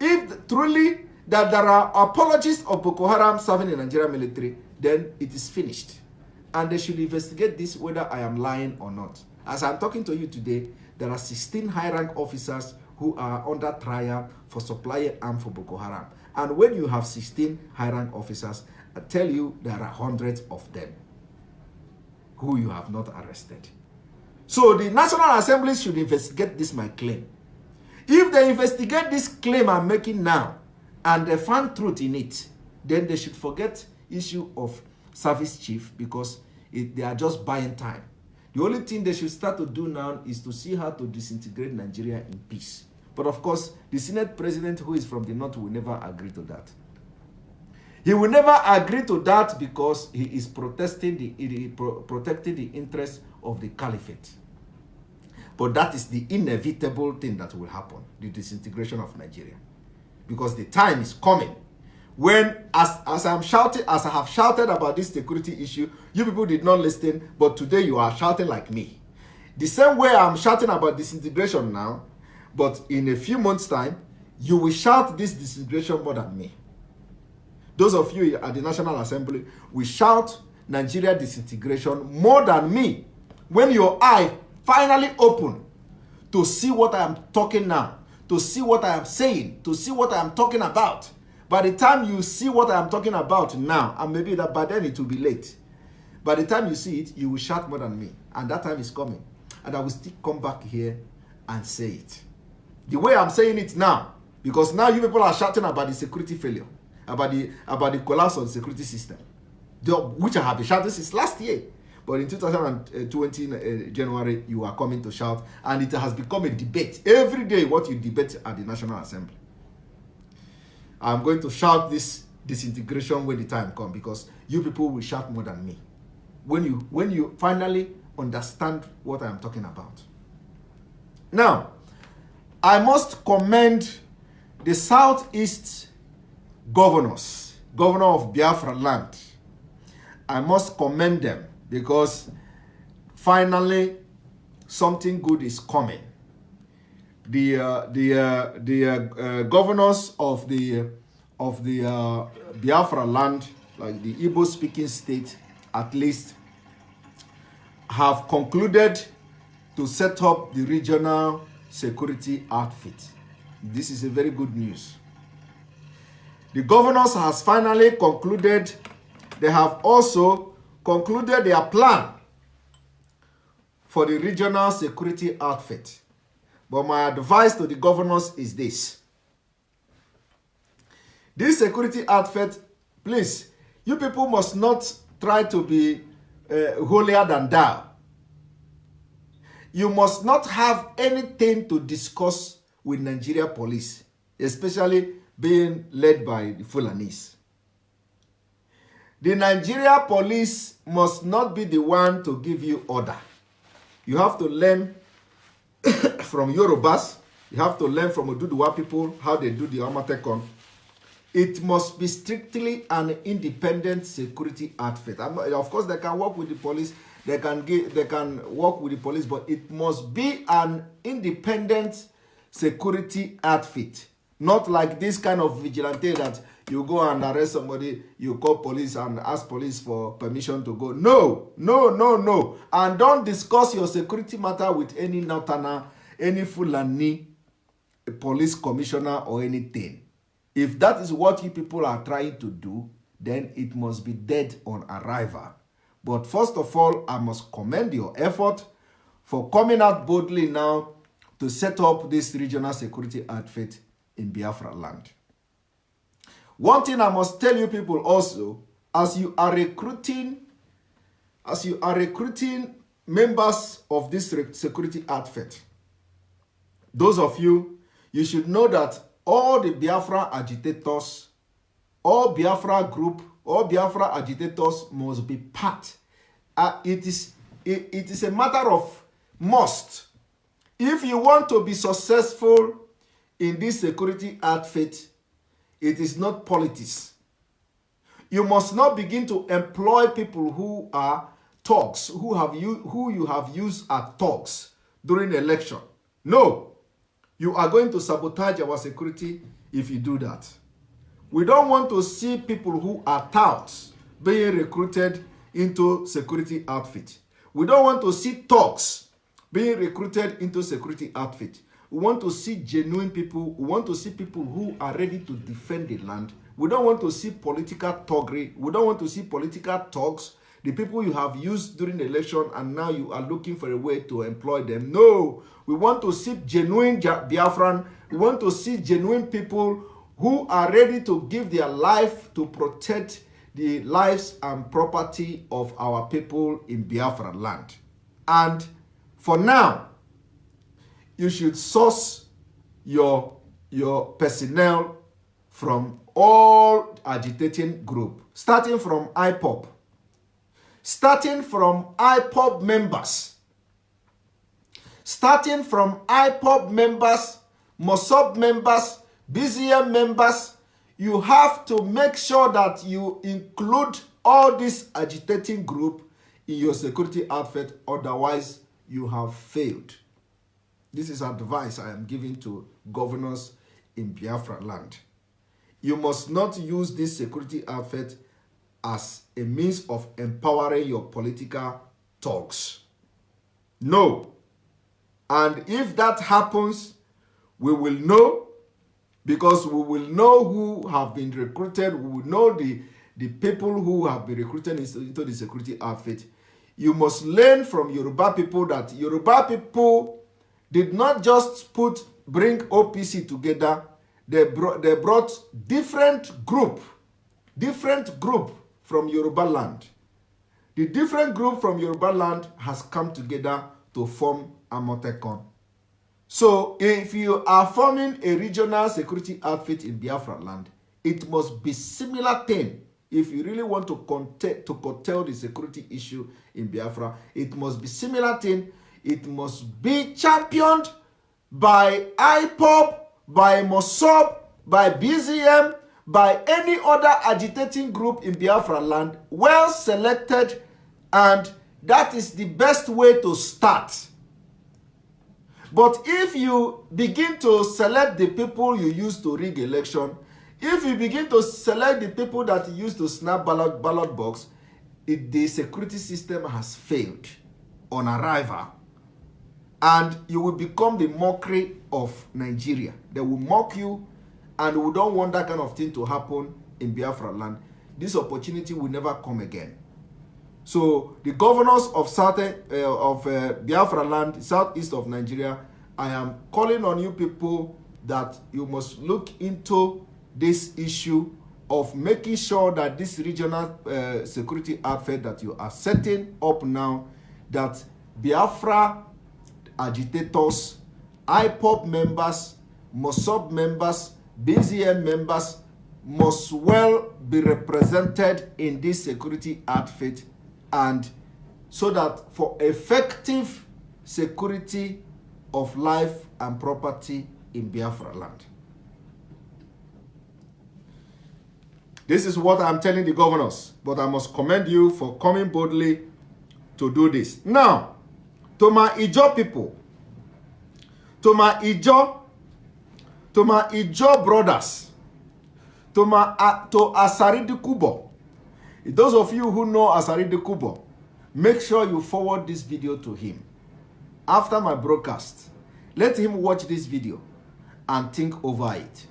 if truly that there are apologists of Boko Haram serving in Nigeria military, then it is finished. And they should investigate this whether I am lying or not. As I'm talking to you today, there are 16 high-rank officers who are under trial for supplying arms for Boko Haram. And when you have 16 high-rank officers, I tell you there are hundreds of them who you have not arrested. So the National Assembly should investigate this, my claim. If they investigate this claim I'm making now, and they find truth in it, then they should forget issue of service chief, because they are just buying time. The only thing they should start to do now is to see how to disintegrate Nigeria in peace. But of course, the Senate president who is from the north will never agree to that. He will never agree to that because he is protecting the interests of the caliphate. But that is the inevitable thing that will happen, the disintegration of Nigeria. Because the time is coming when, as I have shouted about this security issue, you people did not listen, but today you are shouting like me. The same way I'm shouting about disintegration now, but in a few months' time, you will shout this disintegration more than me. Those of you at the National Assembly will shout Nigeria disintegration more than me when your eye finally open to see what I am talking now, to see what I am saying, to see what I am talking about. By the time you see what I am talking about now, and maybe that by then it will be late. By the time you see it, you will shout more than me. And that time is coming. And I will still come back here and say it. The way I'm saying it now, because now you people are shouting about the security failure, about the collapse of the security system, which I have been shouting since last year. But in 2020 January, you are coming to shout, and it has become a debate. Every day, what you debate at the National Assembly. I'm going to shout this disintegration when the time comes, because you people will shout more than me. When you finally understand what I'm talking about. Now, I must commend the Southeast governors, governor of Biafra land. I must commend them because finally something good is coming. The governors of the Biafra land, like the Igbo-speaking state, at least, have concluded to set up the regional security outfit. This is a very good news. The governors has finally concluded. They have also concluded their plan for the regional security outfit. But my advice to the governors is this. This security outfit, please, you people must not try to be holier than thou. You must not have anything to discuss with Nigeria police, especially being led by the Fulanis. The Nigeria police must not be the one to give you order. You have to learn from Yorubas. You have to learn from Oduduwa people how they do the Amatekon. It must be strictly an independent security outfit. Of course, they can work with the police. They can work with the police, but it must be an independent security outfit. Not like this kind of vigilante that you go and arrest somebody, you call police and ask police for permission to go. No, no, no, no. And don't discuss your security matter with any Northerner, any Fulani, a police commissioner or anything. If that is what you people are trying to do, then it must be dead on arrival. But first of all, I must commend your effort for coming out boldly now to set up this regional security outfit in Biafra land. One thing I must tell you people also, as you are recruiting members of this security outfit, those of you, you should know that all the Biafra agitators, all Biafra group, all Biafra agitators must be part. It is a matter of must. If you want to be successful in this security outfit, it is not politics. You must not begin to employ people who are thugs, who you have used as thugs during the election. No, you are going to sabotage our security if you do that. We don't want to see people who are touts being recruited into security outfit. We don't want to see thugs being recruited into security outfit. We want to see genuine people. We want to see people who are ready to defend the land. We don't want to see political thuggery. We don't want to see political thugs. The people you have used during the election and now you are looking for a way to employ them. No, we want to see genuine Biafran. We want to see genuine people who are ready to give their life to protect the lives and property of our people in Biafra land. And for now, you should source your personnel from all agitating group, starting from IPOB. Starting from IPOB members. Starting from IPOB members, MOSOB members, BZM members, you have to make sure that you include all this agitating group in your security outfit, otherwise you have failed. This is advice I am giving to governors in Biafra land. You must not use this security outfit as a means of empowering your political talks. No. And if that happens, we will know, because we will know who have been recruited. We will know the people who have been recruited into the security outfit. You must learn from Yoruba people that Yoruba people did not just bring OPC together. They brought different group from Yoruba land. The different group from Yoruba land has come together to form Amotekon. So if you are forming a regional security outfit in Biafra land, it must be similar thing. If you really want to curtail the security issue in Biafra, it must be similar thing. It must be championed by IPOB, by MOSOB, by BZM, by any other agitating group in Biafra land, well selected, and that is the best way to start. But if you begin to select the people you use to rig election, if you begin to select the people that you use to snap ballot box, the security system has failed on arrival. And you will become the mockery of Nigeria. They will mock you, and we don't want that kind of thing to happen in Biafra land. This opportunity will never come again. So the governors of Biafra land, southeast of Nigeria, I am calling on you people that you must look into this issue of making sure that this regional security outfit that you are setting up now, that Biafra agitators, IPOB members, MOSOB members, BZM members must well be represented in this security outfit, and so that for effective security of life and property in Biafra land. This is what I'm telling the governors, but I must commend you for coming boldly to do this. Now, to my Ijo people, to my Ijo brothers, to Asaridi Kubo. Those of you who know Asaridi Kubo, make sure you forward this video to him. After my broadcast, let him watch this video and think over it.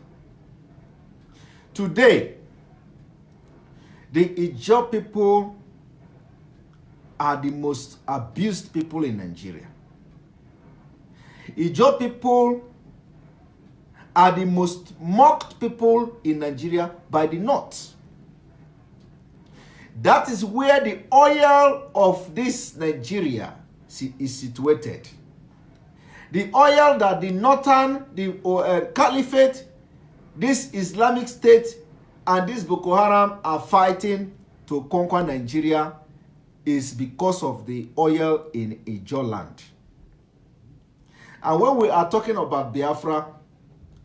Today, the Ijo people are the most abused people in Nigeria. Ijo people are the most mocked people in Nigeria by the North. That is where the oil of this Nigeria is situated. The oil that the Northern, the Caliphate, this Islamic State, and this Boko Haram are fighting to conquer Nigeria is because of the oil in Ijo land. And when we are talking about Biafra,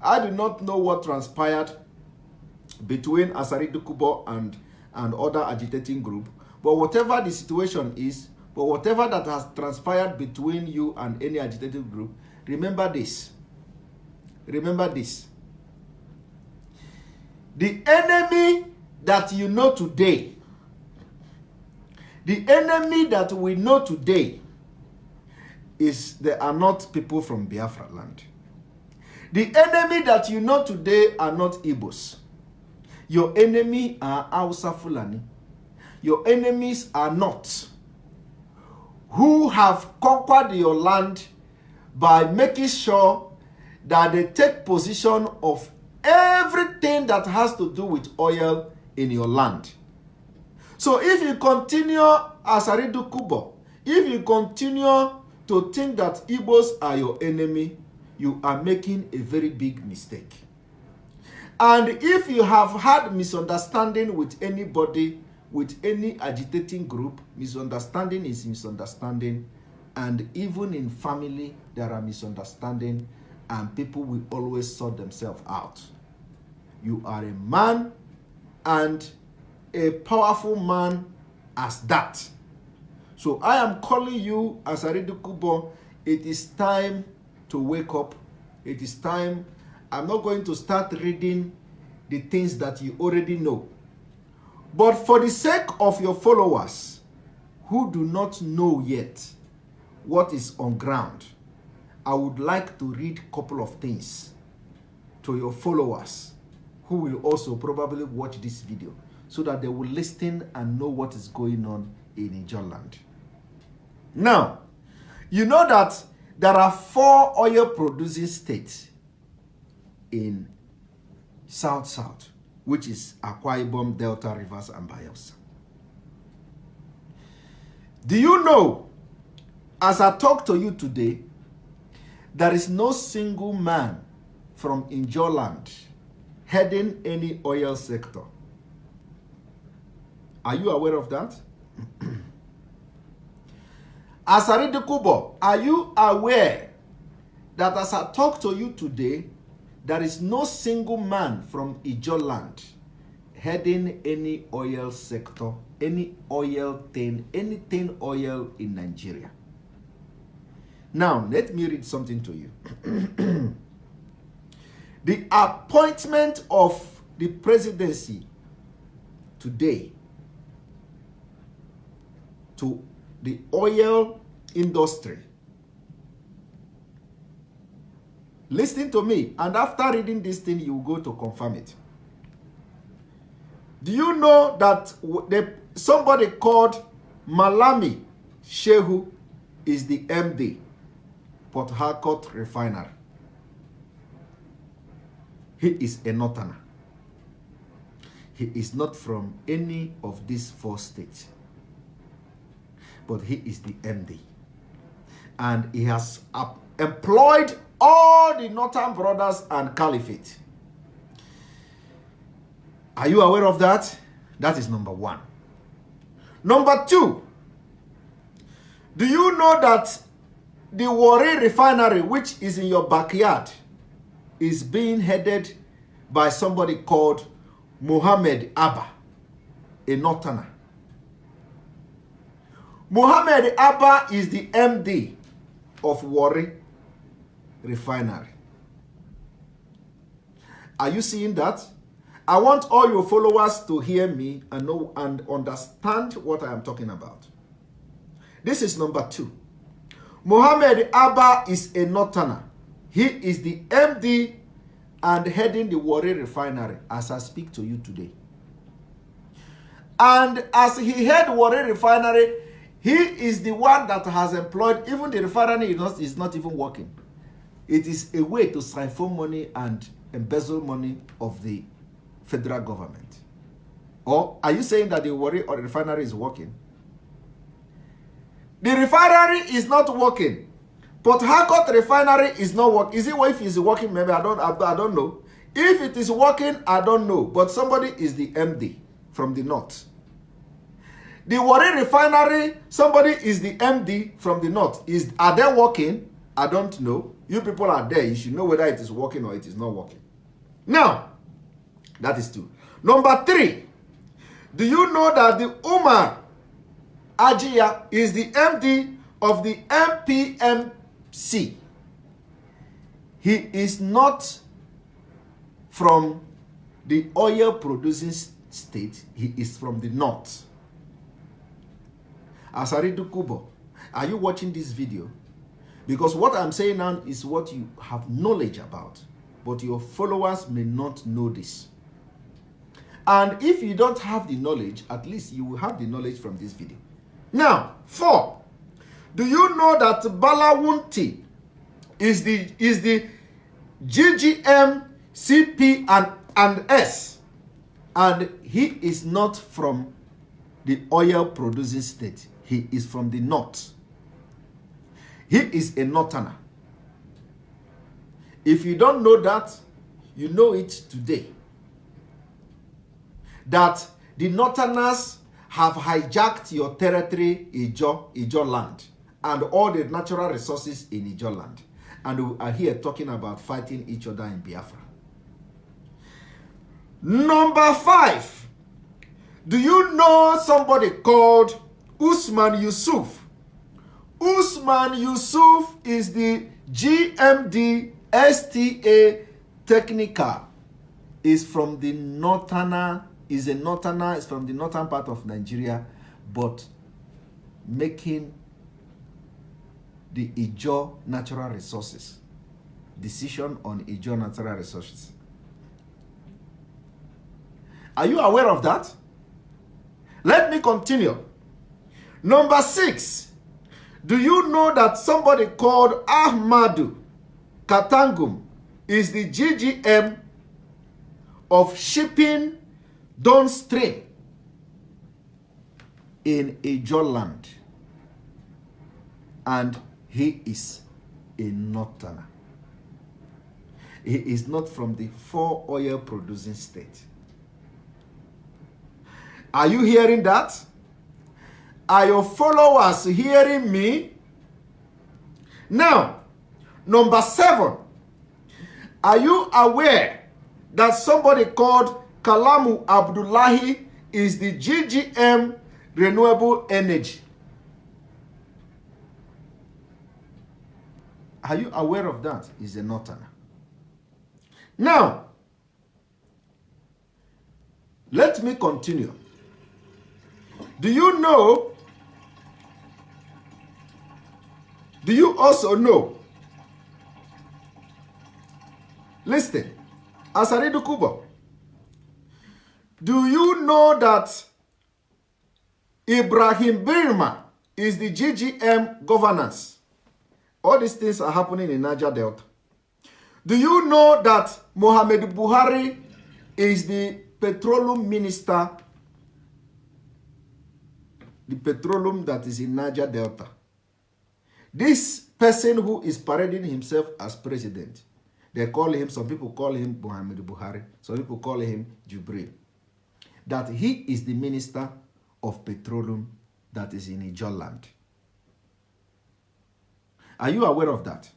I do not know what transpired between Asaridu Kubo and other agitating group, but whatever the situation is, but whatever that has transpired between you and any agitating group, remember this. Remember this. The enemy that you know today, the enemy that we know today, they are not people from Biafra land. The enemy that you know today are not Igbos. Your enemy are Hausa Fulani. Your enemies are not, who have conquered your land by making sure that they take possession of everything that has to do with oil in your land. So if you continue Asaridu Kubo, If you continue to think that Igbos are your enemy, you are making a very big mistake. And if you have had misunderstanding with anybody, with any agitating group, misunderstanding is misunderstanding. And even in family, there are misunderstanding, and people will always sort themselves out. You are a man, and a powerful man as that. So I am calling you, Asaridu Kubo, it is time to wake up. It is time. I'm not going to start reading the things that you already know. But for the sake of your followers who do not know yet what is on ground, I would like to read a couple of things to your followers who will also probably watch this video so that they will listen and know what is going on in Ijoland. Now, you know that there are 4 oil-producing states in South, which is Akwa Ibom, Delta, Rivers, and Bayelsa. Do you know, as I talk to you today, there is no single man from Ijoland heading any oil sector? Are you aware of that? Asaridu Kubo, are you aware that as I talk to you today, there is no single man from Ijoland heading any oil sector, any oil thing, anything oil in Nigeria? Now, let me read something to you. The appointment of the presidency today to the oil industry. Listen to me, and after reading this thing, you will go to confirm it. Do you know that somebody called Malami Shehu is the MD, Port Harcourt Refinery? He is a Northerner. He is not from any of these 4 states, but he is the MD. And he has employed all the Northern brothers and caliphate. Are you aware of that? That is number 1. Number 2, do you know that the Warri refinery, which is in your backyard, is being headed by somebody called Mohammed Abba, a Northerner? Mohammed Abba is the MD of Warri Refinery. Are you seeing that? I want all your followers to hear me and know and understand what I am talking about. This is number 2. Mohammed Abba is a Northerner. He is the MD and heading the Warri Refinery as I speak to you today. And as he head Warri Refinery, he is the one that has employed, even the refinery is not even working. It is a way to siphon money and embezzle money of the federal government. Or are you saying that the Warri or refinery is working? The refinery is not working. Port Harcourt Refinery is not working. Is it if it's working? Maybe I don't know. If it is working, I don't know. But somebody is the MD from the north. The Warri Refinery, somebody is the MD from the north. Are they working? I don't know. You people are there. You should know whether it is working or it is not working. Now, that is 2. Number 3, do you know that the Umar Ajia is the MD of the MPMC? He is not from the oil producing state. He is from the north. Asaridu Kubo, are you watching this video? Because what I'm saying now is what you have knowledge about, but your followers may not know this. And if you don't have the knowledge, at least you will have the knowledge from this video. Now, 4, do you know that Balawunti is the GGM, CP, and S? And he is not from the oil producing state. He is from the north. He is a northerner. If you don't know that, you know it today. That the northerners have hijacked your territory, Ijo land, and all the natural resources in Ijo land. And we are here talking about fighting each other in Biafra. Number 5. Do you know somebody called Usman Yusuf? Usman Yusuf is the GMD STA Technical. Is from the northerner, is from the northern part of Nigeria, but making the Ijo natural resources. Decision on Ijo natural resources. Are you aware of that? Let me continue. Number 6. Do you know that somebody called Ahmadu Katangum is the GGM of shipping downstream in Ijo land? And he is a northerner. He is not from the 4 oil producing states. Are you hearing that? Are your followers hearing me? Now, number 7. Are you aware that somebody called Kalamu Abdullahi is the GGM renewable energy? Are you aware of that? He's a northerner. Now, let me continue. Do you know? Do you also know? Listen, Asaridu Kubo. Do you know that Ibrahim Birma is the GGM governance? All these things are happening in Niger Delta. Do you know that Mohamed Buhari is the petroleum minister? The petroleum that is in Niger Delta. This person who is parading himself as president, they call him, some people call him Mohamed Buhari, some people call him Jubril. That he is the minister of petroleum that is in Ijo land. Are you aware of that?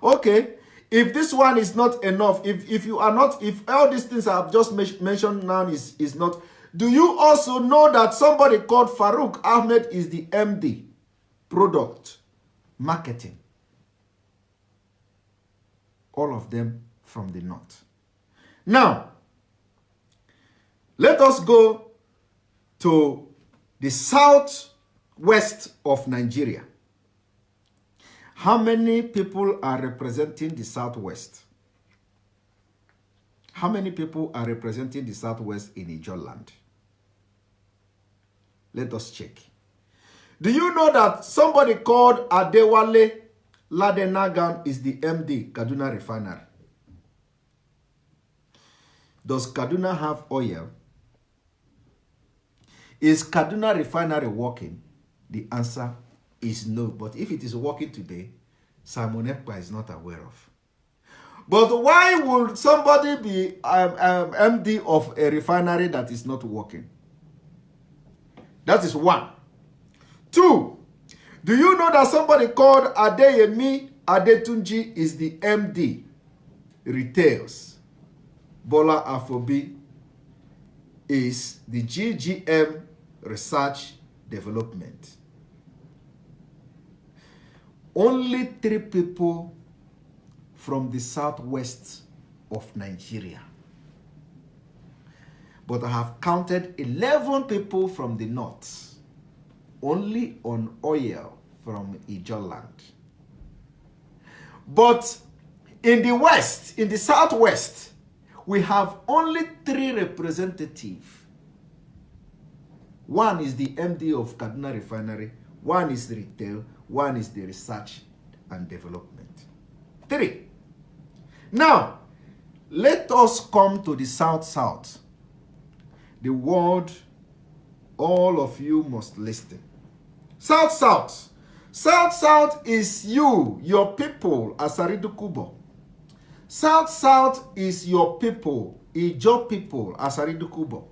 Okay, if this one is not enough, if you are not, if all these things I have just mentioned now is not, do you also know that somebody called Farouk Ahmed is the MD, product, marketing? All of them from the north. Now, let us go to the southwest of Nigeria. How many people are representing the southwest? How many people are representing the southwest in Ijo land? Let us check. Do you know that somebody called Adewale Ladenagan is the MD, Kaduna Refinery? Does Kaduna have oil? Is Kaduna Refinery working? The answer is no. But if it is working today, Simon Ekpa is not aware of. But why would somebody be MD of a refinery that is not working? That is 1. 2, do you know that somebody called Adeyemi Adetunji is the MD, retails? Bola Afobi is the GGM research development. Only 3 people from the southwest of Nigeria. But I have counted 11 people from the north, only on oil from Ijo land. But in the west, in the southwest, we have only 3 representatives. 1 is the MD of Kaduna Refinery, 1 is retail, 1 is the research and development. 3. Now, let us come to the south-south. The word all of you must listen. South-south. South is you, your people, Asaridu Kubo. South is your people, Ijo people, Asaridu Kubo.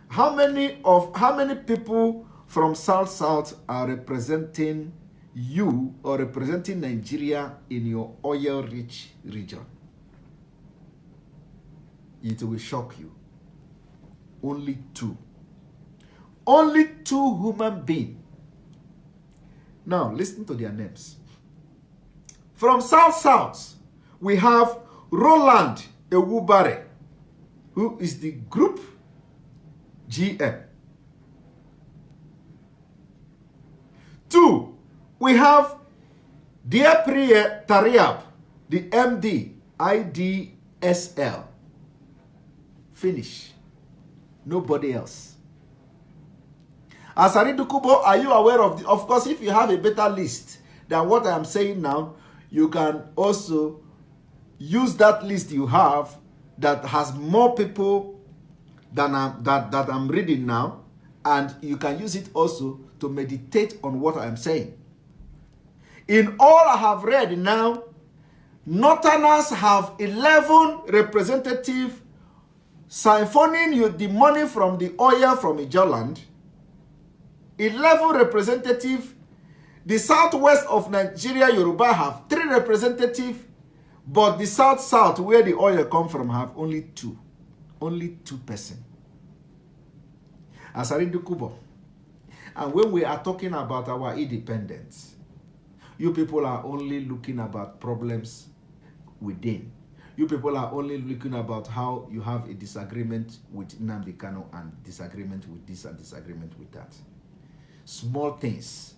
How many people from South are representing you or representing Nigeria in your oil-rich region? It will shock you. Only two. Only two human beings. Now, listen to their names. From South, we have Roland Ewubare, who is the group GM. 2, we have Dieprie Tariab, the MD, IDSL. Finish. Nobody else. Asaridu Kubo, are you aware of the... Of course, if you have a better list than what I am saying now, you can also use that list you have that has more people than that I'm reading now, and you can use it also to meditate on what I am saying. In all I have read now, Northerners have 11 representatives siphoning you the money from the oil from Ijoland. 11 representatives. The southwest of Nigeria, Yoruba, have 3 representatives, but the south, where the oil come from, have only 2. Only 2%. Asaridu Kubo. And when we are talking about our independence, you people are only looking about problems within. You people are only looking about how you have a disagreement with Nnamdi Kanu and disagreement with this and disagreement with that. Small things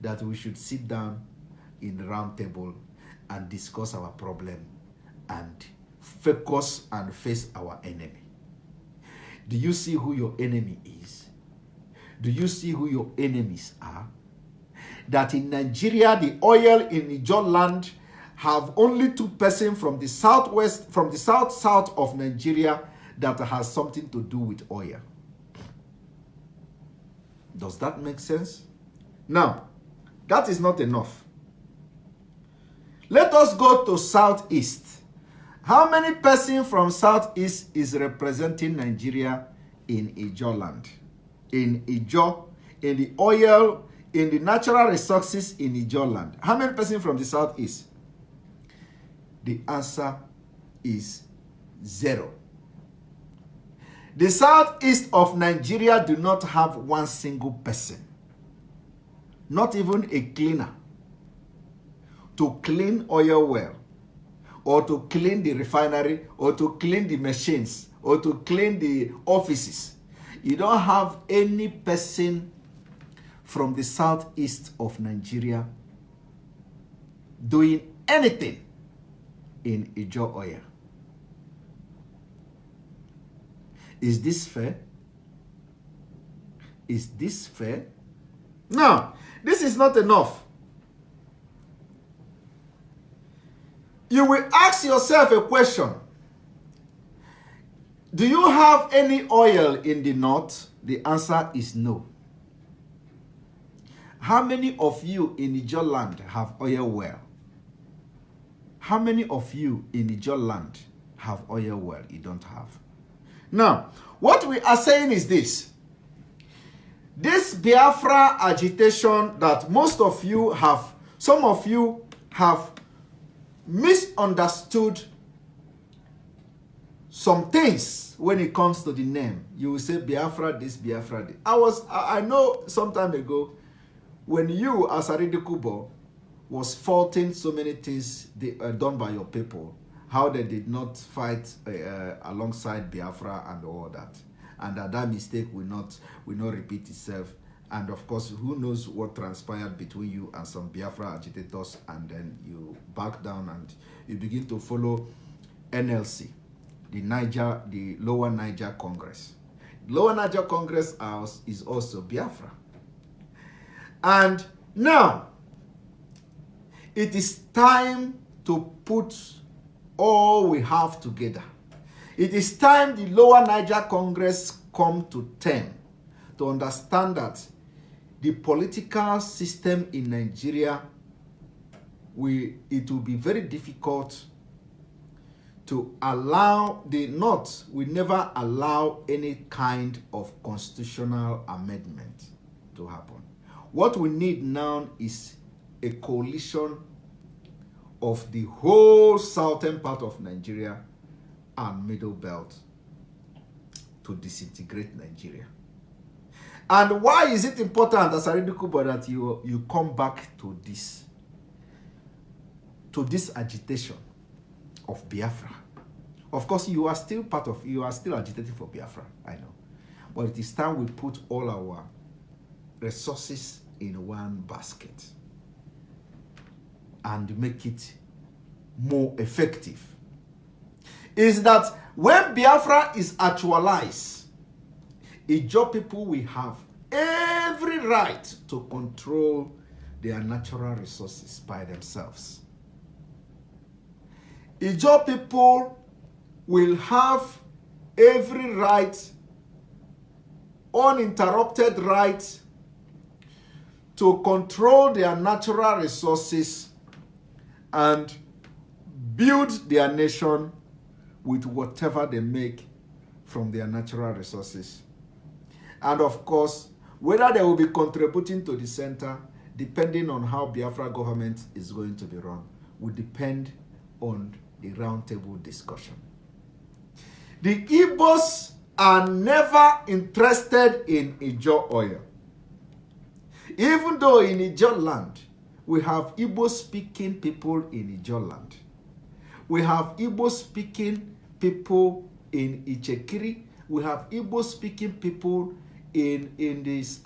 that we should sit down in the round table and discuss our problem and focus and face our enemy. Do you see who your enemy is? Do you see who your enemies are? That in Nigeria, the oil in Ijo land have only 2% from the southwest, from the south of Nigeria that has something to do with oil. Does that make sense? Now, that is not enough. Let us go to southeast. How many person from southeast is representing Nigeria in Ijo land? In Ijo, in the oil, in the natural resources in Ijo land. How many person from the southeast? The answer is 0. The southeast of Nigeria do not have one single person, not even a cleaner, to clean oil well, or to clean the refinery, or to clean the machines, or to clean the offices. You don't have any person from the southeast of Nigeria doing anything in Ijo oil. Is this fair? Is this fair? No, this is not enough. You will ask yourself a question. Do you have any oil in the north? The answer is no. How many of you in Ijo land have oil well? How many of you in Ijo land have oil well? You don't have. Now, what we are saying is this. This Biafra agitation that most of you have, some of you have misunderstood some things when it comes to the name. You will say Biafra this, Biafra this. I know some time ago when you, Asaridu Kubo, was faulting so many things done by your people, how they did not fight alongside Biafra and all that, and that mistake will not repeat itself. And of course, who knows what transpired between you and some Biafra agitators, and then you back down and you begin to follow NLC, the Lower Niger Congress. Lower Niger Congress is also Biafra. And now, it is time to put all we have together. It is time the Lower Niger Congress come to term to understand that the political system in Nigeria, it will be very difficult to allow the North will never allow any kind of constitutional amendment to happen. What we need now is a coalition of the whole southern part of Nigeria and middle belt to disintegrate Nigeria. And why is it important, as Aridikubo, that you come back to this agitation of Biafra? Of course, you are still agitating for Biafra, I know. But it is time we put all our resources in one basket and make it more effective. Is that when Biafra is actualized, Ijaw people will have every right to control their natural resources by themselves. Ijaw people will have every right, uninterrupted right, to control their natural resources and build their nation with whatever they make from their natural resources. And of course, whether they will be contributing to the center, depending on how Biafra government is going to be run, will depend on the roundtable discussion. The Igbos are never interested in Ijaw oil. Even though in Ijaw land, we have Igbo-speaking people in Ijaw land. We have Igbo-speaking people in Ichekiri. We have Igbo-speaking people in this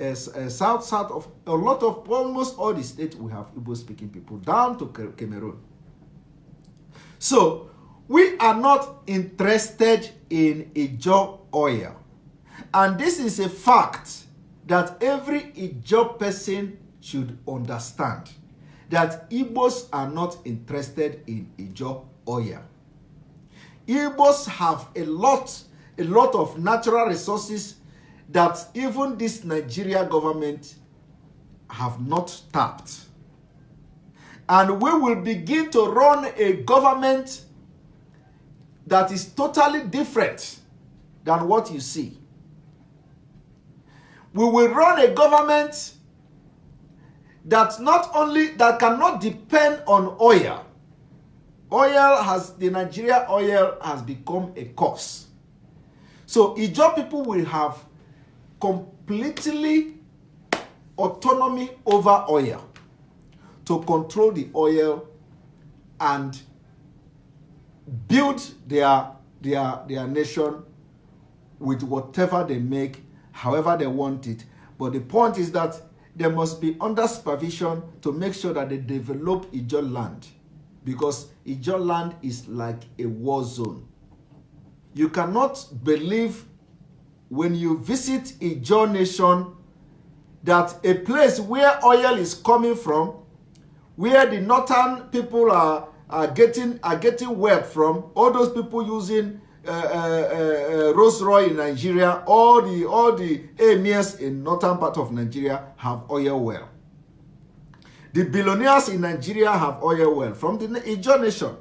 south of a lot of almost all the states. We have Igbo-speaking people down to Cameroon. So we are not interested in Ijaw oil, and this is a fact that every Ijaw person should understand, that Igbos are not interested in Ijaw oil. Igbos have a lot of natural resources that even this Nigeria government have not tapped. And we will begin to run a government that is totally different than what you see. We will run a government that cannot depend on oil. The Nigeria oil has become a curse. So Ijaw people will have completely autonomy over oil, to control the oil and build their nation with whatever they make, however they want it. But the point is that they must be under supervision to make sure that they develop Ijaw land, because Ijaw land is like a war zone. You cannot believe when you visit Ijaw nation that a place where oil is coming from, where the northern people are getting wealth from, all those people using Rolls Royce in Nigeria, all the emirs in northern part of Nigeria have oil well. The billionaires in Nigeria have oil well from the Ijaw nation.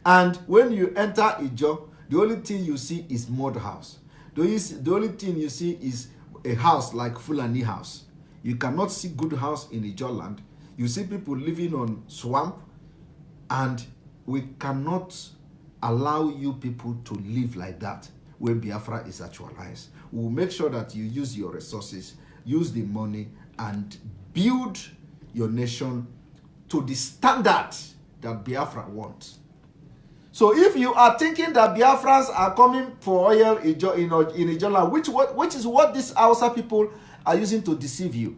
And when you enter Ijaw, the only thing you see is mud house. The only thing you see is a house like Fulani house. You cannot see good house in Ijaw land. You see people living on swamp, and we cannot allow you people to live like that when Biafra is actualized. We will make sure that you use your resources, use the money, and build your nation to the standard that Biafra wants. So if you are thinking that Biafrans are coming for oil in Ijaw land, which is what these Hausa people are using to deceive you,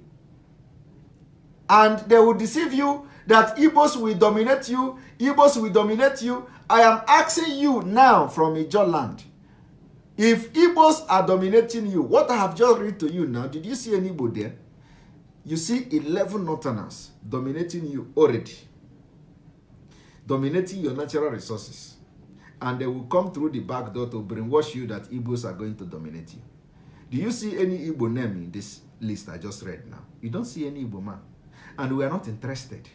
and they will deceive you that Igbos will dominate you, Igbos will dominate you. I am asking you now from Ijaw land, if Igbos are dominating you, what I have just read to you now, did you see any Igbo there? You see 11 Northerners dominating you already, dominating your natural resources, and they will come through the back door to brainwash you that Igbos are going to dominate you. Do you see any Igbo name in this list I just read now, you don't see any Igbo man. And we are not interested.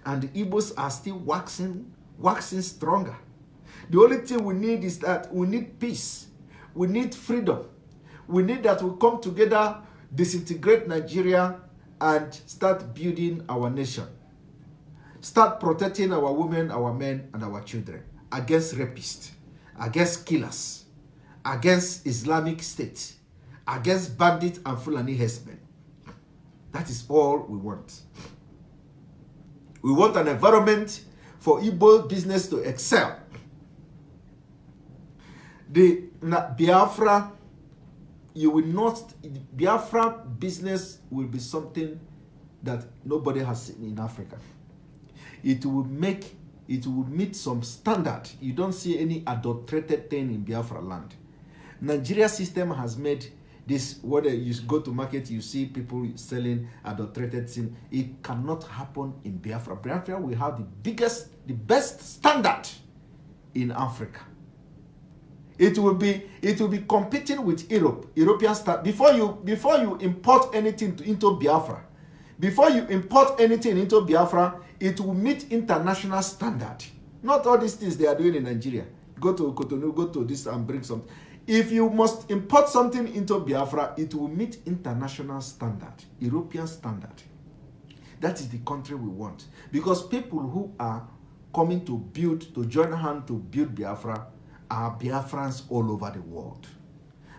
And the Igbos are still waxing stronger. The only thing we need is that we need peace. We need freedom. We need that we come together, disintegrate Nigeria, and start building our nation. Start protecting our women, our men, and our children against rapists, against killers, against Islamic State, against bandits and Fulani herdsmen. That is all we want. We want an environment for Igbo business to excel. The Biafra, Biafra business will be something that nobody has seen in Africa. It will meet some standard. You don't see any adulterated thing in Biafra land. Nigeria system has made this, whether you go to market, you see people selling adulterated things. It cannot happen in Biafra. Biafra will have the best standard in Africa. It will be competing with European standard. Before you import anything into Biafra, it will meet international standard. Not all these things they are doing in Nigeria. Go to Cotonou, go to this and bring something. If you must import something into Biafra, it will meet international standard, European standard. That is the country we want. Because people who are coming to join hands to build Biafra are Biafrans all over the world.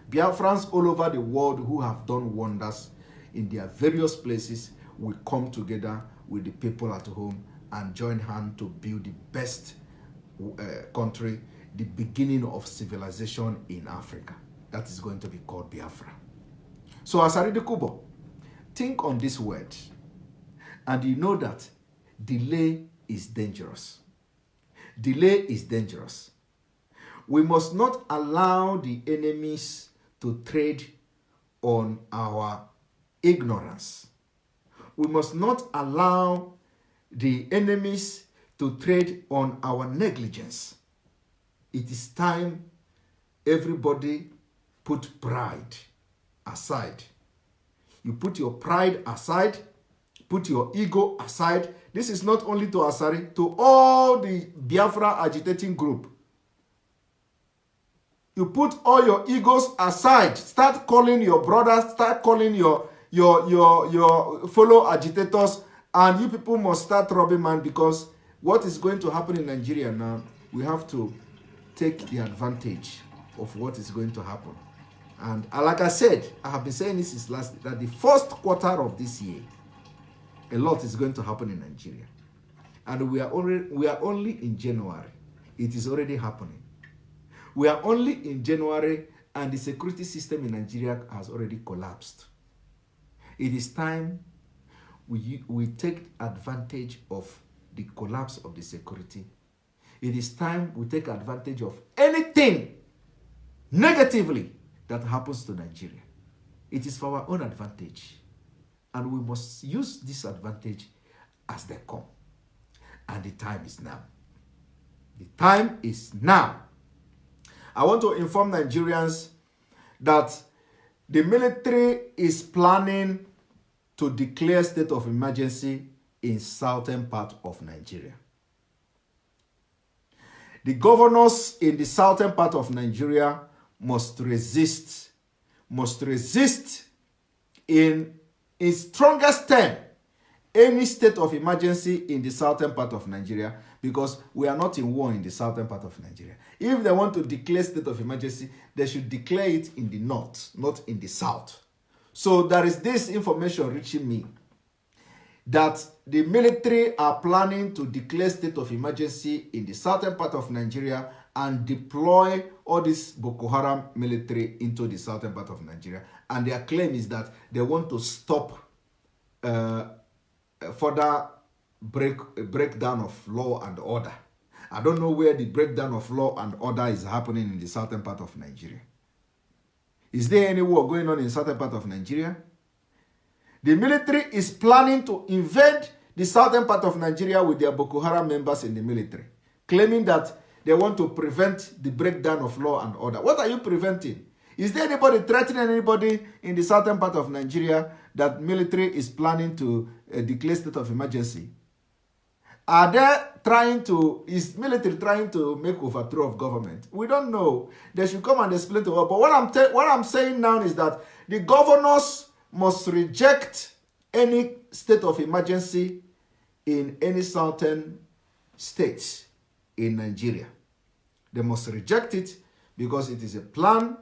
Biafrans all over the world who have done wonders in their various places will come together with the people at home and join hands to build the best country, the beginning of civilization in Africa. That is going to be called Biafra. So Asaride Kubo, think on this word, and you know that delay is dangerous. Delay is dangerous. We must not allow the enemies to trade on our ignorance. We must not allow the enemies to trade on our negligence. It is time everybody put pride aside. You put your pride aside, put your ego aside. This is not only to Asari, to all the Biafra agitating group. You put all your egos aside. Start calling your brothers, start calling your fellow agitators, and you people must start robbing man, because what is going to happen in Nigeria now, we have to take the advantage of what is going to happen. And like I said, I have been saying this since last, that the first quarter of this year, a lot is going to happen in Nigeria. And we are only in January. It is already happening. We are only in January, and the security system in Nigeria has already collapsed. It is time we take advantage of the collapse of the security. It is time we take advantage of anything negatively that happens to Nigeria. It is for our own advantage. And we must use this advantage as they come. And the time is now. The time is now. I want to inform Nigerians that the military is planning to declare state of emergency in southern part of Nigeria. The governors in the southern part of Nigeria must resist in strongest term any state of emergency in the southern part of Nigeria, because we are not in war in the southern part of Nigeria. If they want to declare state of emergency, they should declare it in the north, not in the south. So there is this information reaching me that the military are planning to declare state of emergency in the southern part of Nigeria and deploy all this Boko Haram military into the southern part of Nigeria. And their claim is that they want to stop further breakdown of law and order. I don't know where the breakdown of law and order is happening in the southern part of Nigeria. Is there any war going on in the southern part of Nigeria? The military is planning to invade the southern part of Nigeria with their Boko Haram members in the military, claiming that they want to prevent the breakdown of law and order. What are you preventing? Is there anybody threatening anybody in the southern part of Nigeria that military is planning to declare state of emergency? Are they trying to, is military trying to make overthrow of government? We don't know. They should come and explain to us. But what I'm saying now is that the governors must reject any state of emergency in any southern states in Nigeria. They must reject it because it is a plan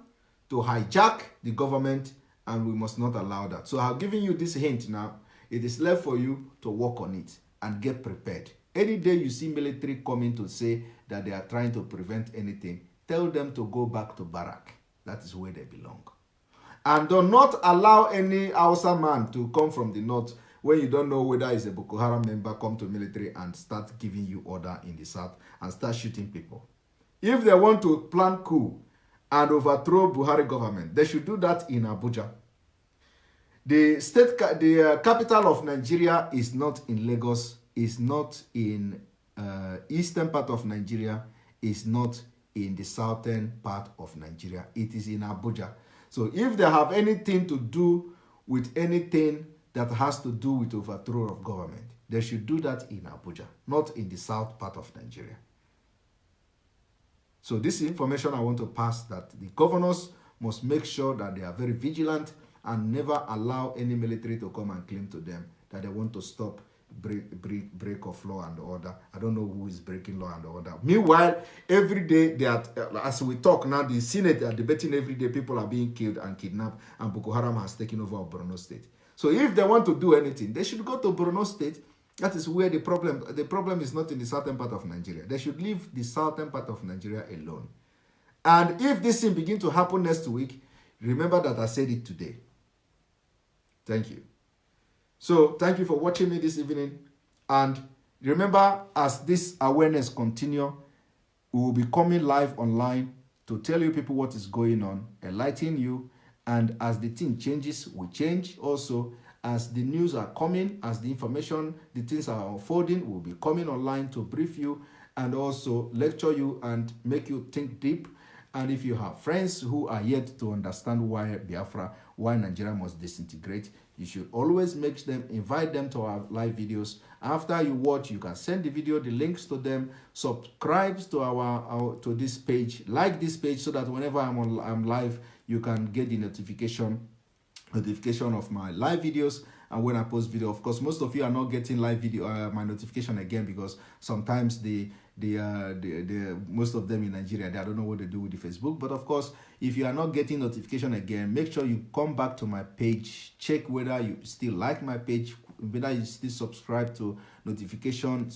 to hijack the government, and we must not allow that. So I've given you this hint now. It is left for you to work on it and get prepared. Any day you see military coming to say that they are trying to prevent anything, tell them to go back to barrack. That is where they belong. And do not allow any Hausa man to come from the north when you don't know whether it's a Boko Haram member, come to military and start giving you order in the south and start shooting people. If they want to plan coup and overthrow Buhari government, they should do that in Abuja. The capital of Nigeria is not in Lagos, is not in eastern part of Nigeria, is not in the southern part of Nigeria. It is in Abuja. So if they have anything to do with anything that has to do with overthrow of government, they should do that in Abuja, not in the south part of Nigeria. So this information I want to pass, that the governors must make sure that they are very vigilant and never allow any military to come and claim to them that they want to stop break of law and order. I don't know who is breaking law and order. Meanwhile, every day, they are, as we talk now, the Senate are debating every day. People are being killed and kidnapped, and Boko Haram has taken over Borno State. So if they want to do anything, they should go to Borno State. That is where the problem is not in the southern part of Nigeria. They should leave the southern part of Nigeria alone. And if this thing begins to happen next week, remember that I said it today. Thank you. So thank you for watching me this evening. And remember, as this awareness continues, we will be coming live online to tell you people what is going on, enlighten you. And as the thing changes, we change also. As the news are coming, as the information, the things are unfolding, we'll be coming online to brief you and also lecture you and make you think deep. And if you have friends who are yet to understand why Biafra, why Nigeria must disintegrate, you should always invite them to our live videos. After you watch, you can send the video, the links to them, subscribe to to this page, like this page, so that whenever I'm live, you can get the notification of my live videos. And when I post video, of course, most of you are not getting live video my notification again, because sometimes most of them in Nigeria, I don't know what they do with the Facebook. But of course, if you are not getting notification again, make sure you come back to my page, check whether you still like my page, whether you still subscribe to notification,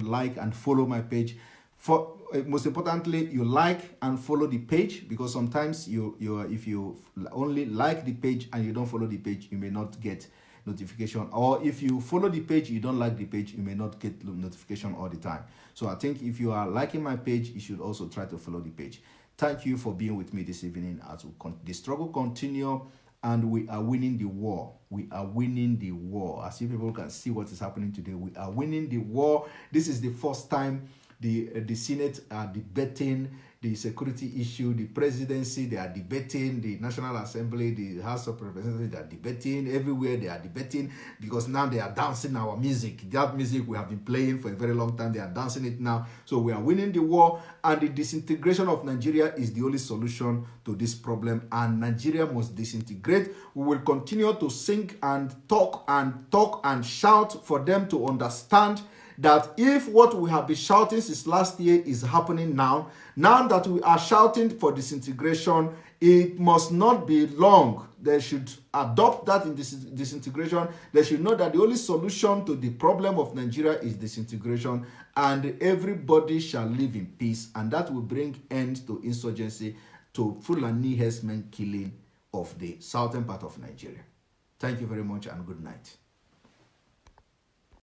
like and follow my page. For most importantly, you like and follow the page, because sometimes if you only like the page and you don't follow the page, you may not get notification. Or if you follow the page, you don't like the page, you may not get notification all the time. So I think if you are liking my page, you should also try to follow the page. Thank you for being with me this evening as the struggle continue, and we are winning the war. We are winning the war. As you people can see what is happening today, we are winning the war. This is the first time the Senate are debating the security issue, the presidency, they are debating, the National Assembly, the House of Representatives, they are debating, everywhere they are debating, because now they are dancing our music. That music we have been playing for a very long time, they are dancing it now. So we are winning the war, and the disintegration of Nigeria is the only solution to this problem, and Nigeria must disintegrate. We will continue to sing and talk and shout for them to understand that if what we have been shouting since last year is happening now that we are shouting for disintegration, it must not be long. They should adopt that in disintegration. They should know that the only solution to the problem of Nigeria is disintegration, and everybody shall live in peace, and that will bring end to insurgency, to Fulani herdsmen killing of the southern part of Nigeria. Thank you very much and good night.